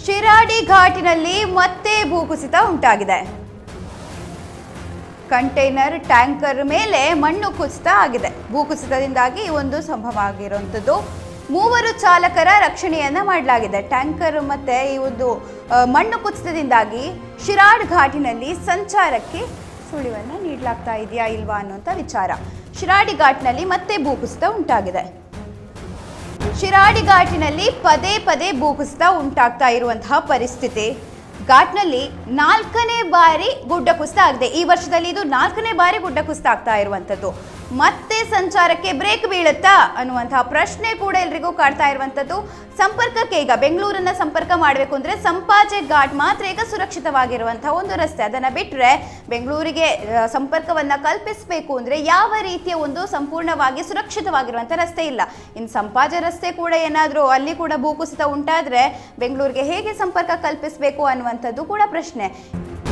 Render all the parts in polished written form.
ಶಿರಾಡಿ ಘಾಟಿನಲ್ಲಿ ಮತ್ತೆ ಭೂಕುಸಿತ ಉಂಟಾಗಿದೆ. ಕಂಟೈನರ್ ಟ್ಯಾಂಕರ್ ಮೇಲೆ ಮಣ್ಣು ಕುಸಿತ ಆಗಿದೆ. ಭೂಕುಸಿತದಿಂದಾಗಿ ಈ ಒಂದು ಸಂಭವ ಆಗಿರುವಂಥದ್ದು. 3 ಚಾಲಕರ ರಕ್ಷಣೆಯನ್ನ ಮಾಡಲಾಗಿದೆ. ಟ್ಯಾಂಕರ್ ಮತ್ತೆ ಈ ಒಂದು ಮಣ್ಣು ಕುಸಿತದಿಂದಾಗಿ ಶಿರಾಡಿ ಘಾಟಿನಲ್ಲಿ ಸಂಚಾರಕ್ಕೆ ಸುಳಿವನ್ನು ನೀಡಲಾಗ್ತಾ ಇದೆಯಾ ಇಲ್ವಾ ಅನ್ನುವಂಥ ವಿಚಾರ. ಶಿರಾಡಿ ಘಾಟ್ನಲ್ಲಿ ಮತ್ತೆ ಭೂಕುಸಿತ ಉಂಟಾಗಿದೆ. ಶಿರಾಡಿ ಘಾಟಿನಲ್ಲಿ ಪದೇ ಪದೇ ಭೂಕುಸಿತ ಉಂಟಾಗ್ತಾ ಇರುವಂತಹ ಪರಿಸ್ಥಿತಿ. ಘಾಟ್ನಲ್ಲಿ 4ನೇ ಬಾರಿ ಗುಡ್ಡ ಕುಸಿತ ಆಗಿದೆ. ಈ ವರ್ಷದಲ್ಲಿ ಇದು 4ನೇ ಬಾರಿ ಗುಡ್ಡ ಕುಸಿತ ಆಗ್ತಾ ಇರುವಂಥದ್ದು. ಮತ್ತೆ ಸಂಚಾರಕ್ಕೆ ಬ್ರೇಕ್ ಬೀಳುತ್ತಾ ಅನ್ನುವಂತಹ ಪ್ರಶ್ನೆ ಕೂಡ ಎಲ್ರಿಗೂ ಕಾಡ್ತಾ ಇರುವಂಥದ್ದು. ಸಂಪರ್ಕಕ್ಕೆ ಈಗ ಬೆಂಗಳೂರನ್ನ ಸಂಪರ್ಕ ಮಾಡಬೇಕು ಅಂದ್ರೆ ಸಂಪಾಜೆ ಘಾಟ್ ಮಾತ್ರ ಈಗ ಸುರಕ್ಷಿತವಾಗಿರುವಂತಹ ಒಂದು ರಸ್ತೆ. ಅದನ್ನ ಬಿಟ್ಟರೆ ಬೆಂಗಳೂರಿಗೆ ಸಂಪರ್ಕವನ್ನ ಕಲ್ಪಿಸಬೇಕು ಅಂದ್ರೆ ಯಾವ ರೀತಿಯ ಒಂದು ಸಂಪೂರ್ಣವಾಗಿ ಸುರಕ್ಷಿತವಾಗಿರುವಂತಹ ರಸ್ತೆ ಇಲ್ಲ. ಇನ್ನು ಸಂಪಾಜೆ ರಸ್ತೆ ಕೂಡ ಏನಾದರೂ ಅಲ್ಲಿ ಕೂಡ ಭೂಕುಸಿತ ಉಂಟಾದ್ರೆ ಬೆಂಗಳೂರಿಗೆ ಹೇಗೆ ಸಂಪರ್ಕ ಕಲ್ಪಿಸಬೇಕು ಅನ್ನುವಂಥದ್ದು ಕೂಡ ಪ್ರಶ್ನೆ.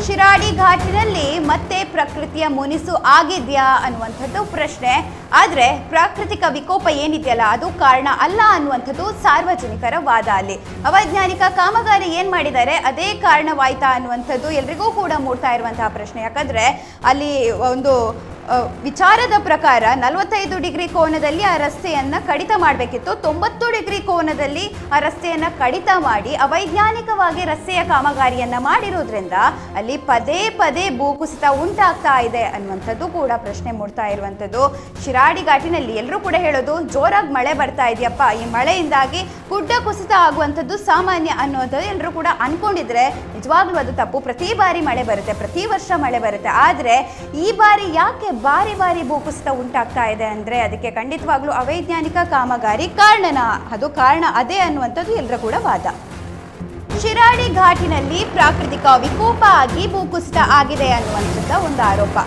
ಶಿರಾಡಿ ಘಾಟಿನಲ್ಲಿ ಮತ್ತೆ ಪ್ರಕೃತಿಯ ಮುನಿಸು ಆಗಿದೆಯಾ ಅನ್ನುವಂಥದ್ದು ಪ್ರಶ್ನೆ. ಆದರೆ ಪ್ರಾಕೃತಿಕ ವಿಕೋಪ ಏನಿದೆಯಲ್ಲ ಅದು ಕಾರಣ ಅಲ್ಲ ಅನ್ನುವಂಥದ್ದು ಸಾರ್ವಜನಿಕರ ವಾದ. ಅಲ್ಲಿ ಅವೈಜ್ಞಾನಿಕ ಕಾಮಗಾರಿ ಏನು ಮಾಡಿದ್ದಾರೆ ಅದೇ ಕಾರಣವಾಯ್ತಾ ಅನ್ನುವಂಥದ್ದು ಎಲ್ರಿಗೂ ಕೂಡ ಮೂಡ್ತಾ ಇರುವಂತಹ ಪ್ರಶ್ನೆ. ಯಾಕಂದರೆ ಅಲ್ಲಿ ಒಂದು ವಿಚಾರದ ಪ್ರಕಾರ 45 ಡಿಗ್ರಿ ಕೋನದಲ್ಲಿ ಆ ರಸ್ತೆಯನ್ನು ಕಡಿತ ಮಾಡಬೇಕಿತ್ತು. 90 ಡಿಗ್ರಿ ಕೋನದಲ್ಲಿ ಆ ರಸ್ತೆಯನ್ನು ಕಡಿತ ಮಾಡಿ ಅವೈಜ್ಞಾನಿಕವಾಗಿ ರಸ್ತೆಯ ಕಾಮಗಾರಿಯನ್ನು ಮಾಡಿರೋದ್ರಿಂದ ಅಲ್ಲಿ ಪದೇ ಪದೇ ಭೂಕುಸಿತ ಉಂಟಾಗ್ತಾ ಇದೆ ಅನ್ನುವಂಥದ್ದು ಕೂಡ ಪ್ರಶ್ನೆ ಮೂಡ್ತಾ ಇರುವಂಥದ್ದು. ಶಿರಾಡಿ ಘಾಟಿನಲ್ಲಿ ಎಲ್ಲರೂ ಕೂಡ ಹೇಳೋದು ಜೋರಾಗಿ ಮಳೆ ಬರ್ತಾ ಇದೆಯಪ್ಪ, ಈ ಮಳೆಯಿಂದಾಗಿ ಗುಡ್ಡ ಕುಸಿತ ಆಗುವಂಥದ್ದು ಸಾಮಾನ್ಯ ಅನ್ನುವಂಥದ್ದು ಎಲ್ಲರೂ ಕೂಡ ಅನ್ಕೊಂಡಿದ್ರೆ ನಿಜವಾಗ್ಲೂ ಅದು ತಪ್ಪು. ಪ್ರತಿ ಬಾರಿ ಮಳೆ ಬರುತ್ತೆ, ಪ್ರತಿ ವರ್ಷ ಮಳೆ ಬರುತ್ತೆ. ಆದರೆ ಈ ಬಾರಿ ಯಾಕೆ ಬಾರಿ ಬಾರಿ ಭೂಕುಸಿತ ಉಂಟಾಗ್ತಾ ಇದೆ ಅಂದರೆ ಅದಕ್ಕೆ ಖಂಡಿತವಾಗ್ಲೂ ಅವೈಜ್ಞಾನಿಕ ಕಾಮಗಾರಿ ಕಾರಣನಾ? ಅದು ಕಾರಣ ಅದೇ ಅನ್ನುವಂಥದ್ದು ಎಲ್ಲರ ಕೂಡ ವಾದ. ಶಿರಾಡಿ ಘಾಟಿನಲ್ಲಿ ಪ್ರಾಕೃತಿಕ ವಿಕೋಪ ಆಗಿ ಭೂಕುಸಿತ ಆಗಿದೆ ಅನ್ನುವಂಥದ್ದ ಒಂದು ಆರೋಪ.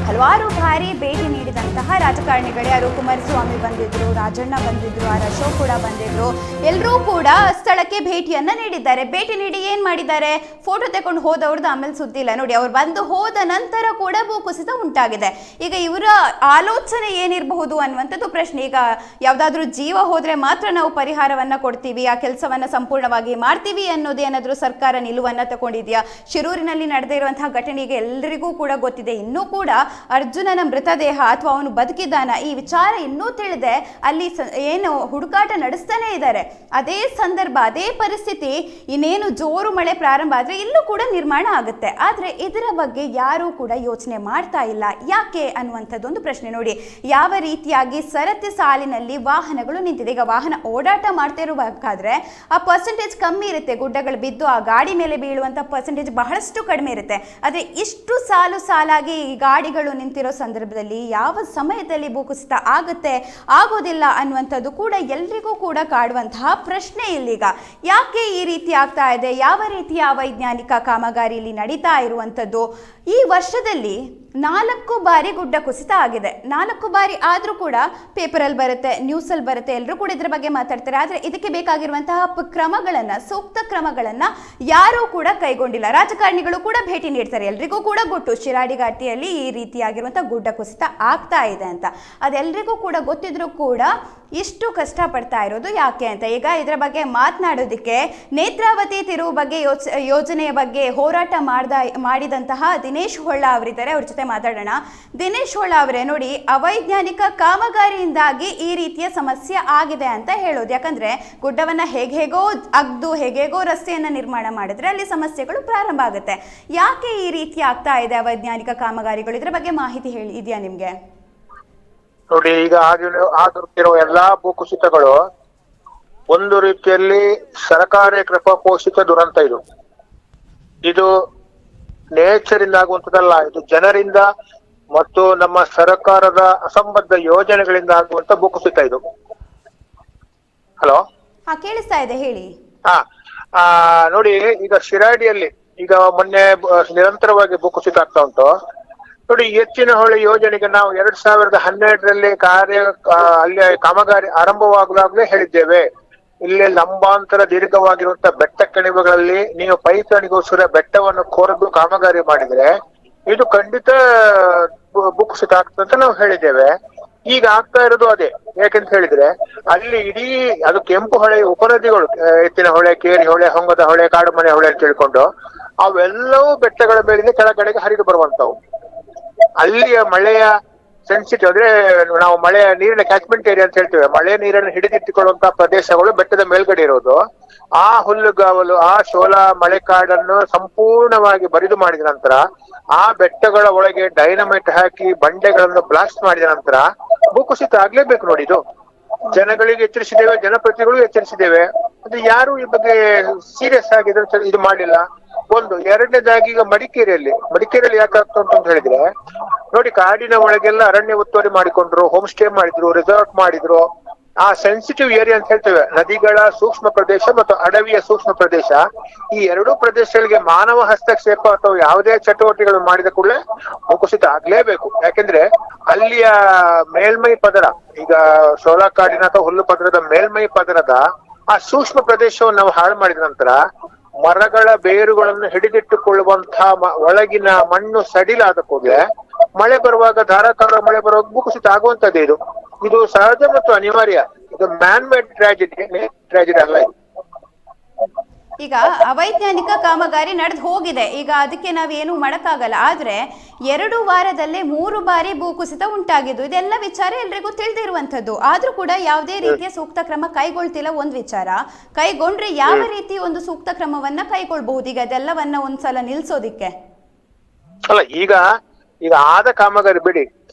ಹಲವಾರು ಬಾರಿ ಭೇಟಿ ನೀಡಿದಂತಹ ರಾಜಕಾರಣಿಗಳೇ, ಯಾರು ಕುಮಾರಸ್ವಾಮಿ ಬಂದಿದ್ರು, ರಾಜಣ್ಣ ಬಂದಿದ್ರು, ಆರ್ ಅಶೋಕ್ ಕೂಡ ಬಂದಿದ್ರು, ಎಲ್ಲರೂ ಕೂಡ ಸ್ಥಳಕ್ಕೆ ಭೇಟಿಯನ್ನ ನೀಡಿದ್ದಾರೆ. ಭೇಟಿ ನೀಡಿ ಏನ್ ಮಾಡಿದ್ದಾರೆ, ಫೋಟೋ ತಗೊಂಡು ಹೋದವ್ರದ್ದು ಆಮೇಲೆ ಸುದ್ದಿ ಇಲ್ಲ. ನೋಡಿ, ಅವ್ರು ಬಂದು ಹೋದ ನಂತರ ಕೂಡ ಭೂಕುಸಿತ ಉಂಟಾಗಿದೆ. ಈಗ ಇವರ ಆಲೋಚನೆ ಏನಿರಬಹುದು ಅನ್ನುವಂಥದ್ದು ಪ್ರಶ್ನೆ. ಈಗ ಯಾವ್ದಾದ್ರು ಜೀವ ಹೋದ್ರೆ ಮಾತ್ರ ನಾವು ಪರಿಹಾರವನ್ನ ಕೊಡ್ತೀವಿ, ಆ ಕೆಲಸವನ್ನ ಸಂಪೂರ್ಣವಾಗಿ ಮಾಡ್ತೀವಿ ಅನ್ನೋದೇನಾದ್ರೂ ಸರ್ಕಾರ ನಿಲುವನ್ನ ತಗೊಂಡಿದ್ಯಾ? ಶಿರೂರಿನಲ್ಲಿ ನಡೆದೇ ಇರುವಂತಹ ಘಟನೆಗೆ ಎಲ್ಲರಿಗೂ ಕೂಡ ಗೊತ್ತಿದೆ. ಇನ್ನೂ ಕೂಡ ಅರ್ಜುನನ ಮೃತದೇಹ ಅಥವಾ ಅವನು ಬದುಕಿದ್ದಾನ ಈ ವಿಚಾರ ಇನ್ನೂ ತಿಳಿದೆ ಅಲ್ಲಿ ಏನು ಹುಡುಕಾಟ ನಡೆಸ್ತಾನೆ ಇದ್ದಾರೆ. ಅದೇ ಸಂದರ್ಭ, ಅದೇ ಪರಿಸ್ಥಿತಿ ಇನ್ನೇನು ಜೋರು ಮಳೆ ಪ್ರಾರಂಭ ಆದರೆ ಇಲ್ಲೂ ಕೂಡ ನಿರ್ಮಾಣ ಆಗುತ್ತೆ. ಆದರೆ ಇದರ ಬಗ್ಗೆ ಯಾರೂ ಕೂಡ ಯೋಚನೆ ಮಾಡ್ತಾ ಇಲ್ಲ. ಯಾಕೆ ಅನ್ನುವಂಥದ್ದೊಂದು ಪ್ರಶ್ನೆ. ನೋಡಿ, ಯಾವ ರೀತಿಯಾಗಿ ಸರತಿ ಸಾಲಿನಲ್ಲಿ ವಾಹನಗಳು ನಿಂತಿದೆ. ಈಗ ವಾಹನ ಓಡಾಟ ಮಾಡ್ತಾ ಇರಬೇಕಾದ್ರೆ ಆ ಪರ್ಸೆಂಟೇಜ್ ಕಮ್ಮಿ ಇರುತ್ತೆ. ಗುಡ್ಡಗಳು ಬಿದ್ದು ಆ ಗಾಡಿ ಮೇಲೆ ಬೀಳುವಂಥ ಪರ್ಸೆಂಟೇಜ್ ಬಹಳಷ್ಟು ಕಡಿಮೆ ಇರುತ್ತೆ. ಆದರೆ ಇಷ್ಟು ಸಾಲು ಸಾಲಾಗಿ ಈ ಗಾಡಿಗಳು ನಿಂತಿರೋ ಸಂದರ್ಭದಲ್ಲಿ ಯಾವ ಸಮಯದಲ್ಲಿ ಭೂಕುಸಿತ ಆಗುತ್ತೆ ಆಗೋದಿಲ್ಲ ಅನ್ನುವಂಥದ್ದು ಕೂಡ ಎಲ್ರಿಗೂ ಕೂಡ ಕಾಡುವಂತಹ ಪ್ರಶ್ನೆ. ಇಲ್ಲೀಗ ಯಾಕೆ ಈ ರೀತಿ ಆಗ್ತಾ ಇದೆ, ಯಾವ ರೀತಿಯ ಅವೈಜ್ಞಾನಿಕ ಕಾಮಗಾರಿ ಇಲ್ಲಿ ನಡೀತಾ ಇರುವಂಥದ್ದು. ಈ ವರ್ಷದಲ್ಲಿ 4 ಬಾರಿ ಗುಡ್ಡ ಕುಸಿತ ಆಗಿದೆ. 4 ಬಾರಿ ಆದರೂ ಕೂಡ ಪೇಪರಲ್ಲಿ ಬರುತ್ತೆ, ನ್ಯೂಸಲ್ಲಿ ಬರುತ್ತೆ, ಎಲ್ಲರೂ ಕೂಡ ಇದ್ರ ಬಗ್ಗೆ ಮಾತಾಡ್ತಾರೆ. ಆದರೆ ಇದಕ್ಕೆ ಬೇಕಾಗಿರುವಂತಹ ಕ್ರಮಗಳನ್ನು, ಸೂಕ್ತ ಕ್ರಮಗಳನ್ನು ಯಾರೂ ಕೂಡ ಕೈಗೊಂಡಿಲ್ಲ. ರಾಜಕಾರಣಿಗಳು ಕೂಡ ಭೇಟಿ ನೀಡ್ತಾರೆ. ಎಲ್ರಿಗೂ ಕೂಡ ಗೊತ್ತು ಶಿರಾಡಿ ಘಾಟಿಯಲ್ಲಿ ಈ ರೀತಿಯಾಗಿರುವಂಥ ಗುಡ್ಡ ಕುಸಿತ ಆಗ್ತಾ ಇದೆ ಅಂತ. ಅದೆಲ್ಲರಿಗೂ ಕೂಡ ಗೊತ್ತಿದ್ರೂ ಕೂಡ ಇಷ್ಟು ಕಷ್ಟಪಡ್ತಾ ಇರೋದು ಯಾಕೆ ಅಂತ. ಈಗ ಇದರ ಬಗ್ಗೆ ಮಾತನಾಡೋದಕ್ಕೆ ನೇತ್ರಾವತಿ ತಿರುವು ಬಗ್ಗೆ ಯೋಜನೆಯ ಬಗ್ಗೆ ಹೋರಾಟ ಮಾಡಿದಂತಹ ದಿನೇಶ್ ಹೊಳ್ಳ ಅವರಿದ್ದಾರೆ. ಅವ್ರ ಜೊತೆ ಮಾತಾಡೋಣ. ದಿನೇಶ್ ಹೊಳ್ಳ ಅವರೇ, ನೋಡಿ, ಅವೈಜ್ಞಾನಿಕ ಕಾಮಗಾರಿಯಿಂದಾಗಿ ಈ ರೀತಿಯ ಸಮಸ್ಯೆ ಆಗಿದೆ ಅಂತ ಹೇಳೋದು. ಯಾಕಂದ್ರೆ ಗುಡ್ಡವನ್ನ ಹೇಗೋ ಅಗ್ದು ಹೇಗೋ ರಸ್ತೆಯನ್ನ ನಿರ್ಮಾಣ ಮಾಡಿದ್ರೆ ಅಲ್ಲಿ ಸಮಸ್ಯೆಗಳು ಪ್ರಾರಂಭ ಆಗುತ್ತೆ. ಯಾಕೆ ಈ ರೀತಿ ಆಗ್ತಾ ಇದೆ ಅವೈಜ್ಞಾನಿಕ ಕಾಮಗಾರಿಗಳು? ಇದ್ರ ಬಗ್ಗೆ ಮಾಹಿತಿ ಇದೆಯಾ ನಿಮ್ಗೆ? ನೋಡಿ, ಈಗ ಆಗಿರುವ ಎಲ್ಲಾ ಭೂಕುಸಿತಗಳು ಒಂದು ರೀತಿಯಲ್ಲಿ ಸರ್ಕಾರಿ ಕೃಪಾ ಪೋಷಿತ ದುರಂತ. ಇದು ನೇಚರ್ ಇಂದ ಆಗುವಂತದಲ್ಲ, ಇದು ಜನರಿಂದ ಮತ್ತು ನಮ್ಮ ಸರ್ಕಾರದ ಅಸಂಬದ್ಧ ಯೋಜನೆಗಳಿಂದ ಆಗುವಂತ ಭೂಕುಸಿತ ಇದು. ಹಲೋ, ಕೇಳಿಸ್ತಾ ಇದೆ, ಹೇಳಿ. ನೋಡಿ, ಈಗ ಶಿರಾಡಿಯಲ್ಲಿ ಈಗ ಮೊನ್ನೆ ನಿರಂತರವಾಗಿ ಭೂಕುಸಿತ ಆಗ್ತಾ ಉಂಟು. ನೋಡಿ, ಎತ್ತಿನಹೊಳೆ ಯೋಜನೆಗೆ ನಾವು 2012ರಲ್ಲಿ ಅಲ್ಲಿ ಕಾಮಗಾರಿ ಆರಂಭವಾಗುವಾಗಲೇ ಹೇಳಿದ್ದೇವೆ, ಇಲ್ಲಿ ಲಂಬಾಂತರ ದೀರ್ಘವಾಗಿರುವಂತಹ ಬೆಟ್ಟ ಕಣಿವೆಗಳಲ್ಲಿ ನೀವು ಪೈಪಣಿಗೋಸ್ಕರ ಬೆಟ್ಟವನ್ನು ಕೊರೆದು ಕಾಮಗಾರಿ ಮಾಡಿದ್ರೆ ಇದು ಖಂಡಿತ ಭೂಕುಸಿತ ಆಗ್ತದೆ ಅಂತ ನಾವು ಹೇಳಿದ್ದೇವೆ. ಈಗ ಆಗ್ತಾ ಇರೋದು ಅದೇ. ಯಾಕಂತ ಹೇಳಿದ್ರೆ ಅಲ್ಲಿ ಇಡೀ ಅದು ಕೆಂಪು ಹೊಳೆ ಉಪನದಿಗಳು, ಎತ್ತಿನ ಹೊಳೆ, ಕೇರಿ ಹೊಳೆ, ಹೊಂಗದ ಹೊಳೆ, ಕಾಡುಮನೆ ಹೊಳೆ ಅಂತ ಹೇಳ್ಕೊಂಡು ಅವೆಲ್ಲವೂ ಬೆಟ್ಟಗಳ ಮೇಲಿಂದ ಕೆಳಗಡೆಗೆ ಹರಿದು ಬರುವಂತವು. ಅಲ್ಲಿಯ ಮಳೆಯ ಸೆನ್ಸಿಟಿವ್ ಅಂದ್ರೆ ನಾವು ಮಳೆಯ ನೀರಿನ ಕ್ಯಾಚ್ಮೆಂಟ್ ಏರಿಯಾ ಅಂತ ಹೇಳ್ತೇವೆ. ಮಳೆ ನೀರನ್ನು ಹಿಡಿದಿಟ್ಟುಕೊಳ್ಳುವಂತಹ ಪ್ರದೇಶಗಳು ಬೆಟ್ಟದ ಮೇಲ್ಗಡೆ ಇರೋದು. ಆ ಹುಲ್ಲುಗಾವಲು, ಆ ಶೋಲಾ ಮಳೆಕಾಡನ್ನು ಸಂಪೂರ್ಣವಾಗಿ ಬರಿದು ಮಾಡಿದ ನಂತರ, ಆ ಬೆಟ್ಟಗಳ ಒಳಗೆ ಡೈನಮೈಟ್ ಹಾಕಿ ಬಂಡೆಗಳನ್ನು ಬ್ಲಾಸ್ಟ್ ಮಾಡಿದ ನಂತರ ಭೂಕುಸಿತ ಆಗ್ಲೇಬೇಕು ನೋಡಿ. ಇದು ಜನಗಳಿಗೆ ಎಚ್ಚರಿಸಿದ್ದೇವೆ, ಜನಪ್ರತಿನಿಧಿಗಳು ಎಚ್ಚರಿಸಿದ್ದೇವೆ, ಅದು ಯಾರು ಈ ಬಗ್ಗೆ ಸೀರಿಯಸ್ ಆಗಿ ಇದು ಮಾಡಿಲ್ಲ. ಒಂದು. ಎರಡನೇದಾಗಿ ಈಗ ಮಡಿಕೇರಿಯಲ್ಲಿ ಯಾಕೆ ಆಗ್ತಾ ಉಂಟು ಅಂತ ಹೇಳಿದ್ರೆ ನೋಡಿ, ಕಾಡಿನ ಒಳಗೆಲ್ಲ ಅರಣ್ಯ ಒತ್ತುವರಿ ಮಾಡಿಕೊಂಡ್ರು, ಹೋಮ್ ಸ್ಟೇ ಮಾಡಿದ್ರು, ರೆಸಾರ್ಟ್ ಮಾಡಿದ್ರು. ಆ ಸೆನ್ಸಿಟಿವ್ ಏರಿಯಾ ಅಂತ ಹೇಳ್ತೇವೆ, ನದಿಗಳ ಸೂಕ್ಷ್ಮ ಪ್ರದೇಶ ಮತ್ತು ಅಡವಿಯ ಸೂಕ್ಷ್ಮ ಪ್ರದೇಶ, ಈ ಎರಡೂ ಪ್ರದೇಶಗಳಿಗೆ ಮಾನವ ಹಸ್ತಕ್ಷೇಪ ಅಥವಾ ಯಾವುದೇ ಚಟುವಟಿಕೆಗಳು ಮಾಡಿದ ಕೂಡಲೇ ಭೂಕುಸಿತ ಆಗ್ಲೇಬೇಕು. ಯಾಕೆಂದ್ರೆ ಅಲ್ಲಿಯ ಮೇಲ್ಮೈ ಪದರ, ಈಗ ಶೋಲಾ ಕಾಡಿನ ಅಥವಾ ಹುಲ್ಲು ಪದರದ ಮೇಲ್ಮೈ ಪದರದ ಆ ಸೂಕ್ಷ್ಮ ಪ್ರದೇಶವನ್ನು ನಾವು ಹಾಳು ಮಾಡಿದ ನಂತರ ಮರಗಳ ಬೇರುಗಳನ್ನು ಹಿಡಿದಿಟ್ಟುಕೊಳ್ಳುವಂತಹ ಒಳಗಿನ ಮಣ್ಣು ಸಡಿಲಾದ ಕೂಡಲೇ ಮಳೆ ಬರುವಾಗ, ಧಾರಾಕಾರ ಮಳೆ ಬರುವಾಗ ಭೂಕುಸಿತ ಆಗುವಂತದ್ದೇ. ಇದು ಸಹಜ ಮತ್ತು ಅನಿವಾರ್ಯ. ಇದು ಮ್ಯಾನ್ ಮೇಡ್ ಟ್ರಾಜಿಡಿ ಅಲ್ಲ. ಈಗ ಅವೈಜ್ಞಾನಿಕ ಕಾಮಗಾರಿ ನಡೆದು ಹೋಗಿದೆ, ಈಗ ಅದಕ್ಕೆ ನಾವೇನು ಮಾಡಕ್ಕಾಗಲ್ಲ. ಆದ್ರೆ 2 ವಾರದಲ್ಲೇ 3 ಬಾರಿ ಭೂಕುಸಿತ ಉಂಟಾಗಿದ್ದು, ಇದೆಲ್ಲ ವಿಚಾರ ಎಲ್ರಿಗೂ ತಿಳಿದಿರುವಂತದ್ದು. ಆದ್ರೂ ಕೂಡ ಯಾವುದೇ ರೀತಿಯ ಸೂಕ್ತ ಕ್ರಮ ಕೈಗೊಳ್ತಿಲ್ಲ. ಒಂದ್ ವಿಚಾರ ಕೈಗೊಂಡ್ರೆ ಯಾವ ರೀತಿ ಒಂದು ಸೂಕ್ತ ಕ್ರಮವನ್ನ ಕೈಗೊಳ್ಬಹುದು ಈಗ ಅದೆಲ್ಲವನ್ನ ಒಂದ್ಸಲ ನಿಲ್ಸೋದಿಕ್ಕೆ? ಅಲ್ಲ, ಈಗ ಆದ ಕಾಮಗಾರಿ ಬಿಡಿ,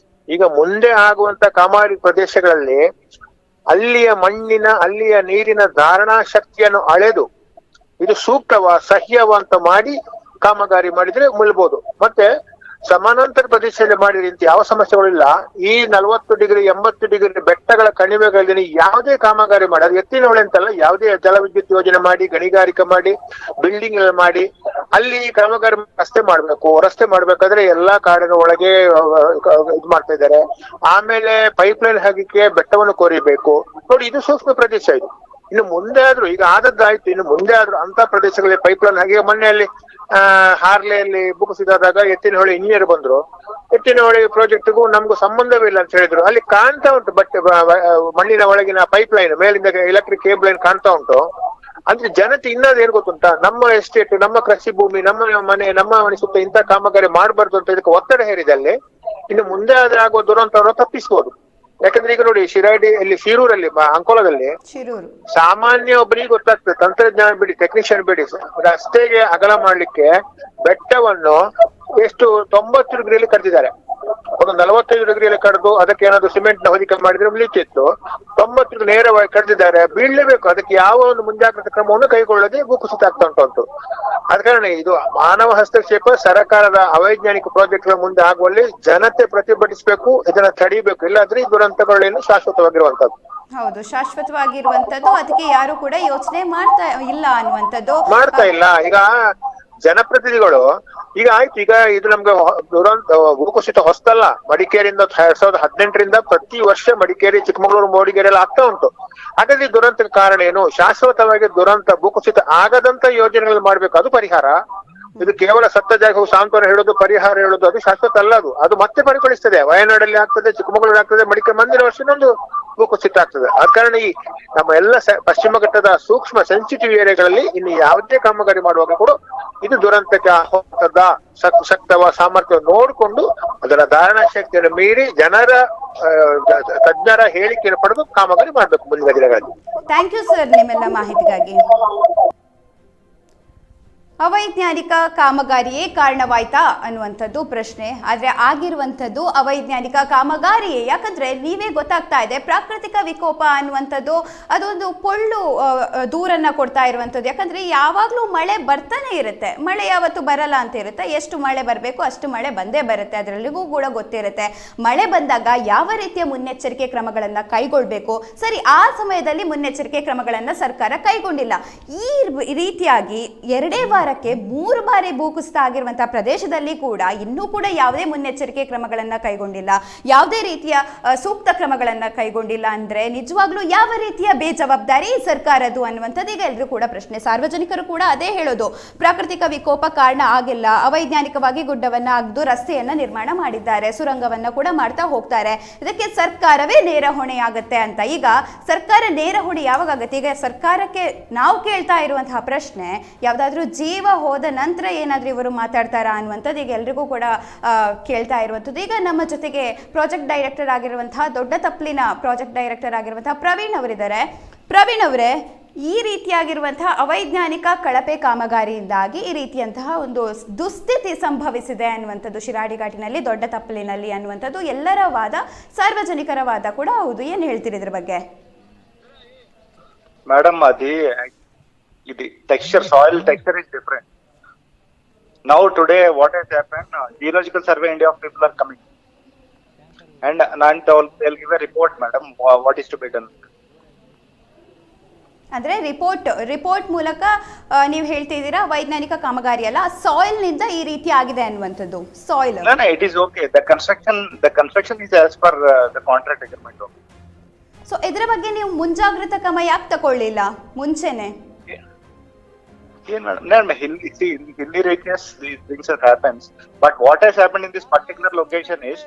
ಈಗ ಮುಂದೆ ಆಗುವಂತ ಕಾಮಗಾರಿ ಪ್ರದೇಶಗಳಲ್ಲಿ ಅಲ್ಲಿಯ ಮಣ್ಣಿನ, ಅಲ್ಲಿಯ ನೀರಿನ ಧಾರಣಾ ಶಕ್ತಿಯನ್ನು ಅಳೆದು ಇದು ಸೂಕ್ತವ ಸಹ್ಯವ ಅಂತ ಮಾಡಿ ಕಾಮಗಾರಿ ಮಾಡಿದ್ರೆ ಮುಲ್ಬಹುದು. ಮತ್ತೆ ಸಮಾನಾಂತರ ಪ್ರದೇಶದಲ್ಲಿ ಮಾಡಿದ್ರೆ ಇಂತ ಯಾವ ಸಮಸ್ಯೆಗಳಿಲ್ಲ. ಈ 40 ಡಿಗ್ರಿ 80 ಡಿಗ್ರಿ ಬೆಟ್ಟಗಳ ಕಣಿವೆಗಳಲ್ಲಿ ಯಾವುದೇ ಕಾಮಗಾರಿ ಮಾಡಿ, ಅದು ಎತ್ತಿನ ಹೊಳೆ ಅಂತಲ್ಲ, ಯಾವುದೇ ಜಲವಿದ್ಯುತ್ ಯೋಜನೆ ಮಾಡಿ, ಗಣಿಗಾರಿಕೆ ಮಾಡಿ, ಬಿಲ್ಡಿಂಗ್ ಮಾಡಿ ಅಲ್ಲಿ ಕಾಮಗಾರಿ ರಸ್ತೆ ಮಾಡ್ಬೇಕಾದ್ರೆ ಎಲ್ಲಾ ಕಾಡಿನ ಒಳಗೆ ಇದು ಮಾಡ್ತಾ ಇದ್ದಾರೆ. ಆಮೇಲೆ ಪೈಪ್ಲೈನ್ ಹಾಕಿಕ್ಕೆ ಬೆಟ್ಟವನ್ನು ಕೊರಿಬೇಕು ನೋಡಿ, ಇದು ಸೂಕ್ಷ್ಮ ಪ್ರದೇಶ. ಇದು ಇನ್ನು ಮುಂದೆ ಆದ್ರೂ, ಈಗ ಆದದ್ದಾಯ್ತು, ಇನ್ನು ಮುಂದೆ ಆದ್ರೂ ಅಂತ ಪ್ರದೇಶಗಳಲ್ಲಿ ಪೈಪ್ಲೈನ್ ಹಾಕಿ, ಮೊನ್ನೆಯಲ್ಲಿ ಹಾರ್ಲೆಯಲ್ಲಿ ಭೂಕುಸಿತ ಆದಾಗ ಎತ್ತಿನ ಹೊಳೆ ಇಂಜಿನಿಯರ್ ಬಂದ್ರು, ಎತ್ತಿನ ಹೊಳೆ ಪ್ರಾಜೆಕ್ಟ್ಗೂ ನಮ್ಗೂ ಸಂಬಂಧವಿಲ್ಲ ಅಂತ ಹೇಳಿದ್ರು. ಅಲ್ಲಿ ಕಾಣ್ತಾ ಉಂಟು ಮಣ್ಣಿನ ಒಳಗಿನ ಪೈಪ್ಲೈನ್, ಮೇಲಿಂದ ಎಲೆಕ್ಟ್ರಿಕ್ ಕೇಬಲ್ ಲೈನ್ ಕಾಣ್ತಾ ಉಂಟು. ಅಂದ್ರೆ ಜನತೆ ಇನ್ನದೇನು ಗೊತ್ತುಂಟಾ, ನಮ್ಮ ಎಸ್ಟೇಟ್, ನಮ್ಮ ಕೃಷಿ ಭೂಮಿ, ನಮ್ಮ ಮನೆ ಸುತ್ತ ಇಂಥ ಕಾಮಗಾರಿ ಮಾಡಬಾರ್ದು ಅಂತ ಇದಕ್ಕೆ ಒತ್ತಡ ಹೇರಿದಲ್ಲಿ ಇನ್ನು ಮುಂದೆ ಆದ್ರೆ ಆಗುವ ದುರಂತವನ್ನು ತಪ್ಪಿಸಬಹುದು. ಯಾಕಂದ್ರೆ ಈಗ ನೋಡಿ, ಶಿರೂರಲ್ಲಿ ಅಂಕೋಲದಲ್ಲಿ ಸಾಮಾನ್ಯ ಒಬ್ಬರಿಗೆ ಗೊತ್ತಾಗ್ತದೆ, ತಂತ್ರಜ್ಞಾನ ಬಿಡಿ, ಟೆಕ್ನಿಷಿಯನ್ ಬಿಡಿ, ರಸ್ತೆಗೆ ಅಗಲ ಮಾಡ್ಲಿಕ್ಕೆ ಬೆಟ್ಟವನ್ನು ಎಷ್ಟು 90 ಡಿಗ್ರಿಯಲ್ಲಿ ಕಡ್ದಿದ್ದಾರೆ. ಒಂದು 45 ಡಿಗ್ರಿಯಲ್ಲಿ ಕಡ್ದು ಅದಕ್ಕೆ ಏನಾದ್ರು ಸಿಮೆಂಟ್ ನ ಹೊದಿಕೆ ಮಾಡಿದ್ರೆ ಮುಳಿತಿತ್ತು. 90 ನೇರವಾಗಿ ಕಡ್ದಿದ್ದಾರೆ, ಬೀಳ್ಲೇಬೇಕು. ಅದಕ್ಕೆ ಯಾವ ಒಂದು ಮುಂಜಾಗ್ರತಾ ಕ್ರಮವನ್ನು ಕೈಗೊಳ್ಳದೆ ಭೂಕುಸಿತ ಆಗ್ತಾ ಉಂಟು. ಅದ ಕಾರಣ ಇದು ಮಾನವ ಹಸ್ತಕ್ಷೇಪ, ಸರ್ಕಾರದ ಅವೈಜ್ಞಾನಿಕ ಪ್ರಾಜೆಕ್ಟ್ಗಳ ಮುಂದೆ ಆಗುವಲ್ಲಿ ಜನತೆ ಪ್ರತಿಭಟಿಸಬೇಕು, ಇದನ್ನ ತಡಿಬೇಕು. ಇಲ್ಲಾಂದ್ರೆ ಈ ದುರಂತಗಳೇನು ಶಾಶ್ವತವಾಗಿರುವಂತದ್ದು. ಹೌದು, ಶಾಶ್ವತವಾಗಿರುವಂತದ್ದು. ಅದಕ್ಕೆ ಯಾರು ಕೂಡ ಯೋಚನೆ ಮಾಡ್ತಾ ಇಲ್ಲ ಅನ್ನುವಂಥದ್ದು. ಮಾಡ್ತಾ ಇಲ್ಲ. ಈಗ ಜನಪ್ರತಿನಿಧಿಗಳು ಈಗ ಆಯ್ತು, ಈಗ ಇದು ನಮ್ಗೆ ಭೂಕುಸಿತ ಹೊಸ್ತಲ್ಲ. ಮಡಿಕೇರಿಯಿಂದ 2018ರಿಂದ ಪ್ರತಿ ವರ್ಷ ಮಡಿಕೇರಿ, ಚಿಕ್ಕಮಗಳೂರು, ಮೂಡಿಗೆರೆ ಎಲ್ಲ ಆಗ್ತಾ ಉಂಟು. ಹಾಗಾದ್ರೆ ದುರಂತಕ್ಕೆ ಕಾರಣ ಏನು? ಶಾಶ್ವತವಾಗಿ ದುರಂತ ಭೂಕುಸಿತ ಆಗದಂತ ಯೋಜನೆಗಳು ಮಾಡ್ಬೇಕು, ಅದು ಪರಿಹಾರ. ಇದು ಕೇವಲ ಸತ್ತ ಜಾಗವು ಸಾಂತ್ವನ ಹೇಳೋದು, ಪರಿಹಾರ ಹೇಳೋದು ಅದು ಶಾಶ್ವತ ಅಲ್ಲ. ಅದು ಮತ್ತೆ ಪರಿಗಣಿಸ್ತದೆ. ವಯನಾಡಲ್ಲಿ ಆಗ್ತದೆ, ಚಿಕ್ಕಮಗಳೂರು ಆಗ್ತದೆ, ಮಡಿಕೇರಿ ಮುಂದಿನ ವರ್ಷ ಇನ್ನೊಂದು ಭೂಕುಸಿತ ಆಗ್ತದೆ. ಆದ ಕಾರಣ ಈ ನಮ್ಮ ಎಲ್ಲ ಪಶ್ಚಿಮ ಘಟ್ಟದ ಸೂಕ್ಷ್ಮ ಸೆನ್ಸಿಟಿವ್ ಏರಿಯಾಗಳಲ್ಲಿ ಇನ್ನು ಯಾವುದೇ ಕಾಮಗಾರಿ ಮಾಡುವಾಗ ಕೂಡ ಇದು ದುರಂತಕ್ಕೆ ಶಕ್ತವ ಸಾಮರ್ಥ್ಯ ನೋಡಿಕೊಂಡು ಅದರ ಧಾರಣಾ ಶಕ್ತಿಯನ್ನು ಮೀರಿ ತಜ್ಞರ ಹೇಳಿಕೆಯನ್ನು ಪಡೆದು ಕಾಮಗಾರಿ ಮಾಡ್ಬೇಕು ಮುಂದಿನ ದಿನಗಳಲ್ಲಿ. ಥ್ಯಾಂಕ್ ಯು ಸರ್ ನಿಮ್ಮೆಲ್ಲ ಮಾಹಿತಿಗಾಗಿ. ಅವೈಜ್ಞಾನಿಕ ಕಾಮಗಾರಿಯೇ ಕಾರಣವಾಯ್ತಾ ಅನ್ನುವಂಥದ್ದು ಪ್ರಶ್ನೆ. ಆದರೆ ಆಗಿರುವಂಥದ್ದು ಅವೈಜ್ಞಾನಿಕ ಕಾಮಗಾರಿಯೇ. ಯಾಕಂದರೆ ನೀವೇ ಗೊತ್ತಾಗ್ತಾ ಇದೆ, ಪ್ರಾಕೃತಿಕ ವಿಕೋಪ ಅನ್ನುವಂಥದ್ದು ಅದೊಂದು ಪೊಳ್ಳು ದೂರನ್ನು ಕೊಡ್ತಾ ಇರುವಂಥದ್ದು. ಯಾಕಂದರೆ ಯಾವಾಗಲೂ ಮಳೆ ಬರ್ತಾನೆ ಇರುತ್ತೆ, ಮಳೆ ಯಾವತ್ತೂ ಬರಲ್ಲ ಅಂತ ಇರುತ್ತೆ. ಎಷ್ಟು ಮಳೆ ಬರಬೇಕು ಅಷ್ಟು ಮಳೆ ಬಂದೇ ಬರುತ್ತೆ, ಅದರಲ್ಲಿಗೂ ಕೂಡ ಗೊತ್ತಿರುತ್ತೆ. ಮಳೆ ಬಂದಾಗ ಯಾವ ರೀತಿಯ ಮುನ್ನೆಚ್ಚರಿಕೆ ಕ್ರಮಗಳನ್ನು ಕೈಗೊಳ್ಳಬೇಕು, ಸರಿ ಆ ಸಮಯದಲ್ಲಿ ಮುನ್ನೆಚ್ಚರಿಕೆ ಕ್ರಮಗಳನ್ನು ಸರ್ಕಾರ ಕೈಗೊಂಡಿಲ್ಲ. ಈ ರೀತಿಯಾಗಿ 2 ವಾರ ವಾರಕ್ಕೆ 3 ಬಾರಿ ಭೂಕುಸಿತ ಆಗಿರುವಂತಹ ಪ್ರದೇಶದಲ್ಲಿ ಕೂಡ ಇನ್ನೂ ಕೂಡ ಯಾವುದೇ ಮುನ್ನೆಚ್ಚರಿಕೆ ಕ್ರಮಗಳನ್ನು ಕೈಗೊಂಡಿಲ್ಲ, ಯಾವುದೇ ರೀತಿಯ ಸೂಕ್ತ ಕ್ರಮಗಳನ್ನು ಕೈಗೊಂಡಿಲ್ಲ ಅಂದ್ರೆ ನಿಜವಾಗ್ಲೂ ಯಾವ ರೀತಿಯ ಬೇಜವಾಬ್ದಾರಿ ಸರ್ಕಾರದ್ದು ಅನ್ನುವಂಥದ್ದು ಈಗ ಎಲ್ಲರೂ ಕೂಡ ಪ್ರಶ್ನೆ. ಸಾರ್ವಜನಿಕರು ಕೂಡ ಅದೇ ಹೇಳೋದು, ಪ್ರಾಕೃತಿಕ ವಿಕೋಪ ಕಾರಣ ಆಗಿಲ್ಲ, ಅವೈಜ್ಞಾನಿಕವಾಗಿ ಗುಡ್ಡವನ್ನ ಅಗ್ದು ರಸ್ತೆಯನ್ನ ನಿರ್ಮಾಣ ಮಾಡಿದ್ದಾರೆ, ಸುರಂಗವನ್ನ ಕೂಡ ಮಾಡ್ತಾ ಹೋಗ್ತಾರೆ, ಇದಕ್ಕೆ ಸರ್ಕಾರವೇ ನೇರ ಹೊಣೆಯಾಗುತ್ತೆ ಅಂತ. ಈಗ ಸರ್ಕಾರ ನೇರ ಹೊಣೆ ಯಾವಾಗ ಆಗುತ್ತೆ? ಈಗ ಸರ್ಕಾರಕ್ಕೆ ನಾವು ಕೇಳ್ತಾ ಇರುವಂತಹ ಪ್ರಶ್ನೆ, ಯಾವುದಾದ್ರೂ ಜೀವ ಹೋದ ನಂತರ ಏನಾದ್ರೂ ಇವರು ಮಾತಾಡ್ತಾರಾ ಅನ್ನುವಂಥದ್ದು ಈಗ ಎಲ್ರಿಗೂ ಕೂಡ ಕೇಳ್ತಾ ಇರುವಂಥದ್ದು. ಈಗ ನಮ್ಮ ಜೊತೆಗೆ ಪ್ರಾಜೆಕ್ಟ್ ಡೈರೆಕ್ಟರ್ ಆಗಿರುವಂತಹ ದೊಡ್ಡ ತಪ್ಪಲಿನ ಪ್ರಾಜೆಕ್ಟ್ ಡೈರೆಕ್ಟರ್ ಆಗಿರುವಂತಹ ಪ್ರವೀಣ್ ಅವರಿದ್ದಾರೆ. ಪ್ರವೀಣ್ ಅವರೇ, ಈ ರೀತಿಯಾಗಿರುವಂತಹ ಅವೈಜ್ಞಾನಿಕ ಕಳಪೆ ಕಾಮಗಾರಿಯಿಂದಾಗಿ ಈ ರೀತಿಯಂತಹ ಒಂದು ದುಸ್ಥಿತಿ ಸಂಭವಿಸಿದೆ ಅನ್ನುವಂಥದ್ದು ಶಿರಾಡಿ ಘಾಟಿನಲ್ಲಿ, ದೊಡ್ಡ ತಪ್ಪಲಿನಲ್ಲಿ ಅನ್ನುವಂಥದ್ದು ಎಲ್ಲರ ವಾದ, ಸಾರ್ವಜನಿಕರ ವಾದ ಕೂಡ ಹೌದು. ಏನ್ ಹೇಳ್ತೀರಿ ಇದ್ರ ಬಗ್ಗೆ? ಮೇಡಮ್, ಇದು texture, soil texture is different. Now today what has happened, Geological Survey India of people are coming and they'll give a report, madam, what is to be done. ಅಂದ್ರೆ ರಿಪೋರ್ಟ್ ಮೂಲಕ ನೀವು ಹೇಳ್ತಿದ್ದೀರಾ ವೈಜ್ಞಾನಿಕ ಕಾಮಗಾರಿ ಅಲ್ಲ, ಸಾಯಿಲ್ ನಿಂದ ಈ ರೀತಿ ಆಗಿದೆ ಅನ್ನುವಂಥದ್ದು. Soil no, it is okay. The construction is as per the contract agreement. So ಇದರ ಬಗ್ಗೆ ನೀವು ಮುಂಜಾಗ್ರತಾ ಕ್ರಮ ಯಾಕೆ ತಗೊಳ್ಳಿಲ್ಲ ಮುಂಚೆನೆ? ಏನ್ madam, hilly regions these things have happens, but what has happened in this particular location is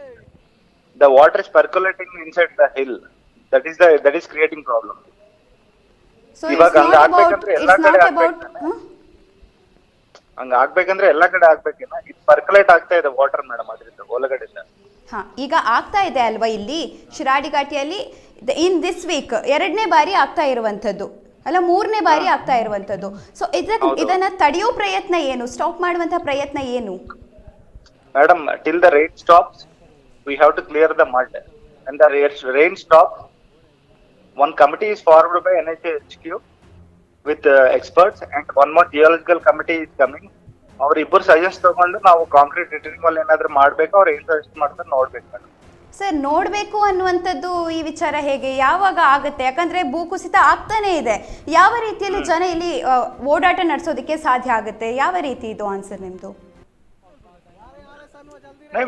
the water is percolating inside the hill. That is creating problem. So it's not about ಹಂಗ ಆಗ್ಬೇಕಂದ್ರೆ ಎಲ್ಲಾ ಕಡೆ ಆಗ್ಬೇಕೇನ? ಇದು ಪರ್ಕಲೇಟ್ ಆಗ್ತಾ ಇದೆ water madam, ಅದರಿಂದ ಒಳಗಡೆಯಿಂದ. ಈಗ ಆಗ್ತಾ ಇದೆ ಅಲ್ವಾ ಇಲ್ಲಿ ಶಿರಾಡಿ ಘಾಟಿಯಲ್ಲಿ? ಇನ್ ದಿಸ್ ವೀಕ್ 2ನೇ ಬಾರಿ ಆಗ್ತಾ ಇರುವಂತದ್ದು ಅಲ್ಲ, 3ನೇ ಬಾರಿ ಆಗ್ತಾ ಇರುವಂತದ್ದು. ಸೊ ಇದನ್ನ ತಡೆಯೋ ಪ್ರಯತ್ನ ಏನು, ಸ್ಟಾಪ್ ಮಾಡುವಂತ ಪ್ರಯತ್ನ ಏನು? Madam, till the rain stops we have to clear the mud, and the rain stops, one committee is formed by NHHQ with experts, and one more geological committee is coming. ಅವ್ರ ಇಬ್ಬರು suggest ತಗೊಂಡು ನಾವು concrete returning ಅಲ್ಲಿ ಏನಾದ್ರು ಮಾಡ್ಬೇಕು, ಅವ್ರು ಏನ್ suggest ಮಾಡ್ತಾರೆ ನೋಡ್ಬೇಕು ಮೇಡಮ್. ಸರ್, ನೋಡ್ಬೇಕು ಅನ್ನುವಂಥದ್ದು ಈ ವಿಚಾರ ಹೇಗೆ, ಯಾವಾಗ ಆಗುತ್ತೆ? ಯಾಕಂದ್ರೆ ಭೂಕುಸಿತ ಆಗ್ತಾನೆ ಇದೆ, ಯಾವ ರೀತಿಯಲ್ಲಿ ಜನ ಇಲ್ಲಿ ಓಡಾಟ ನಡೆಸೋದಕ್ಕೆ ಸಾಧ್ಯ ಆಗುತ್ತೆ? ಯಾವ ರೀತಿ ಇದು ಆನ್ಸರ್ ನಿಮ್ದು?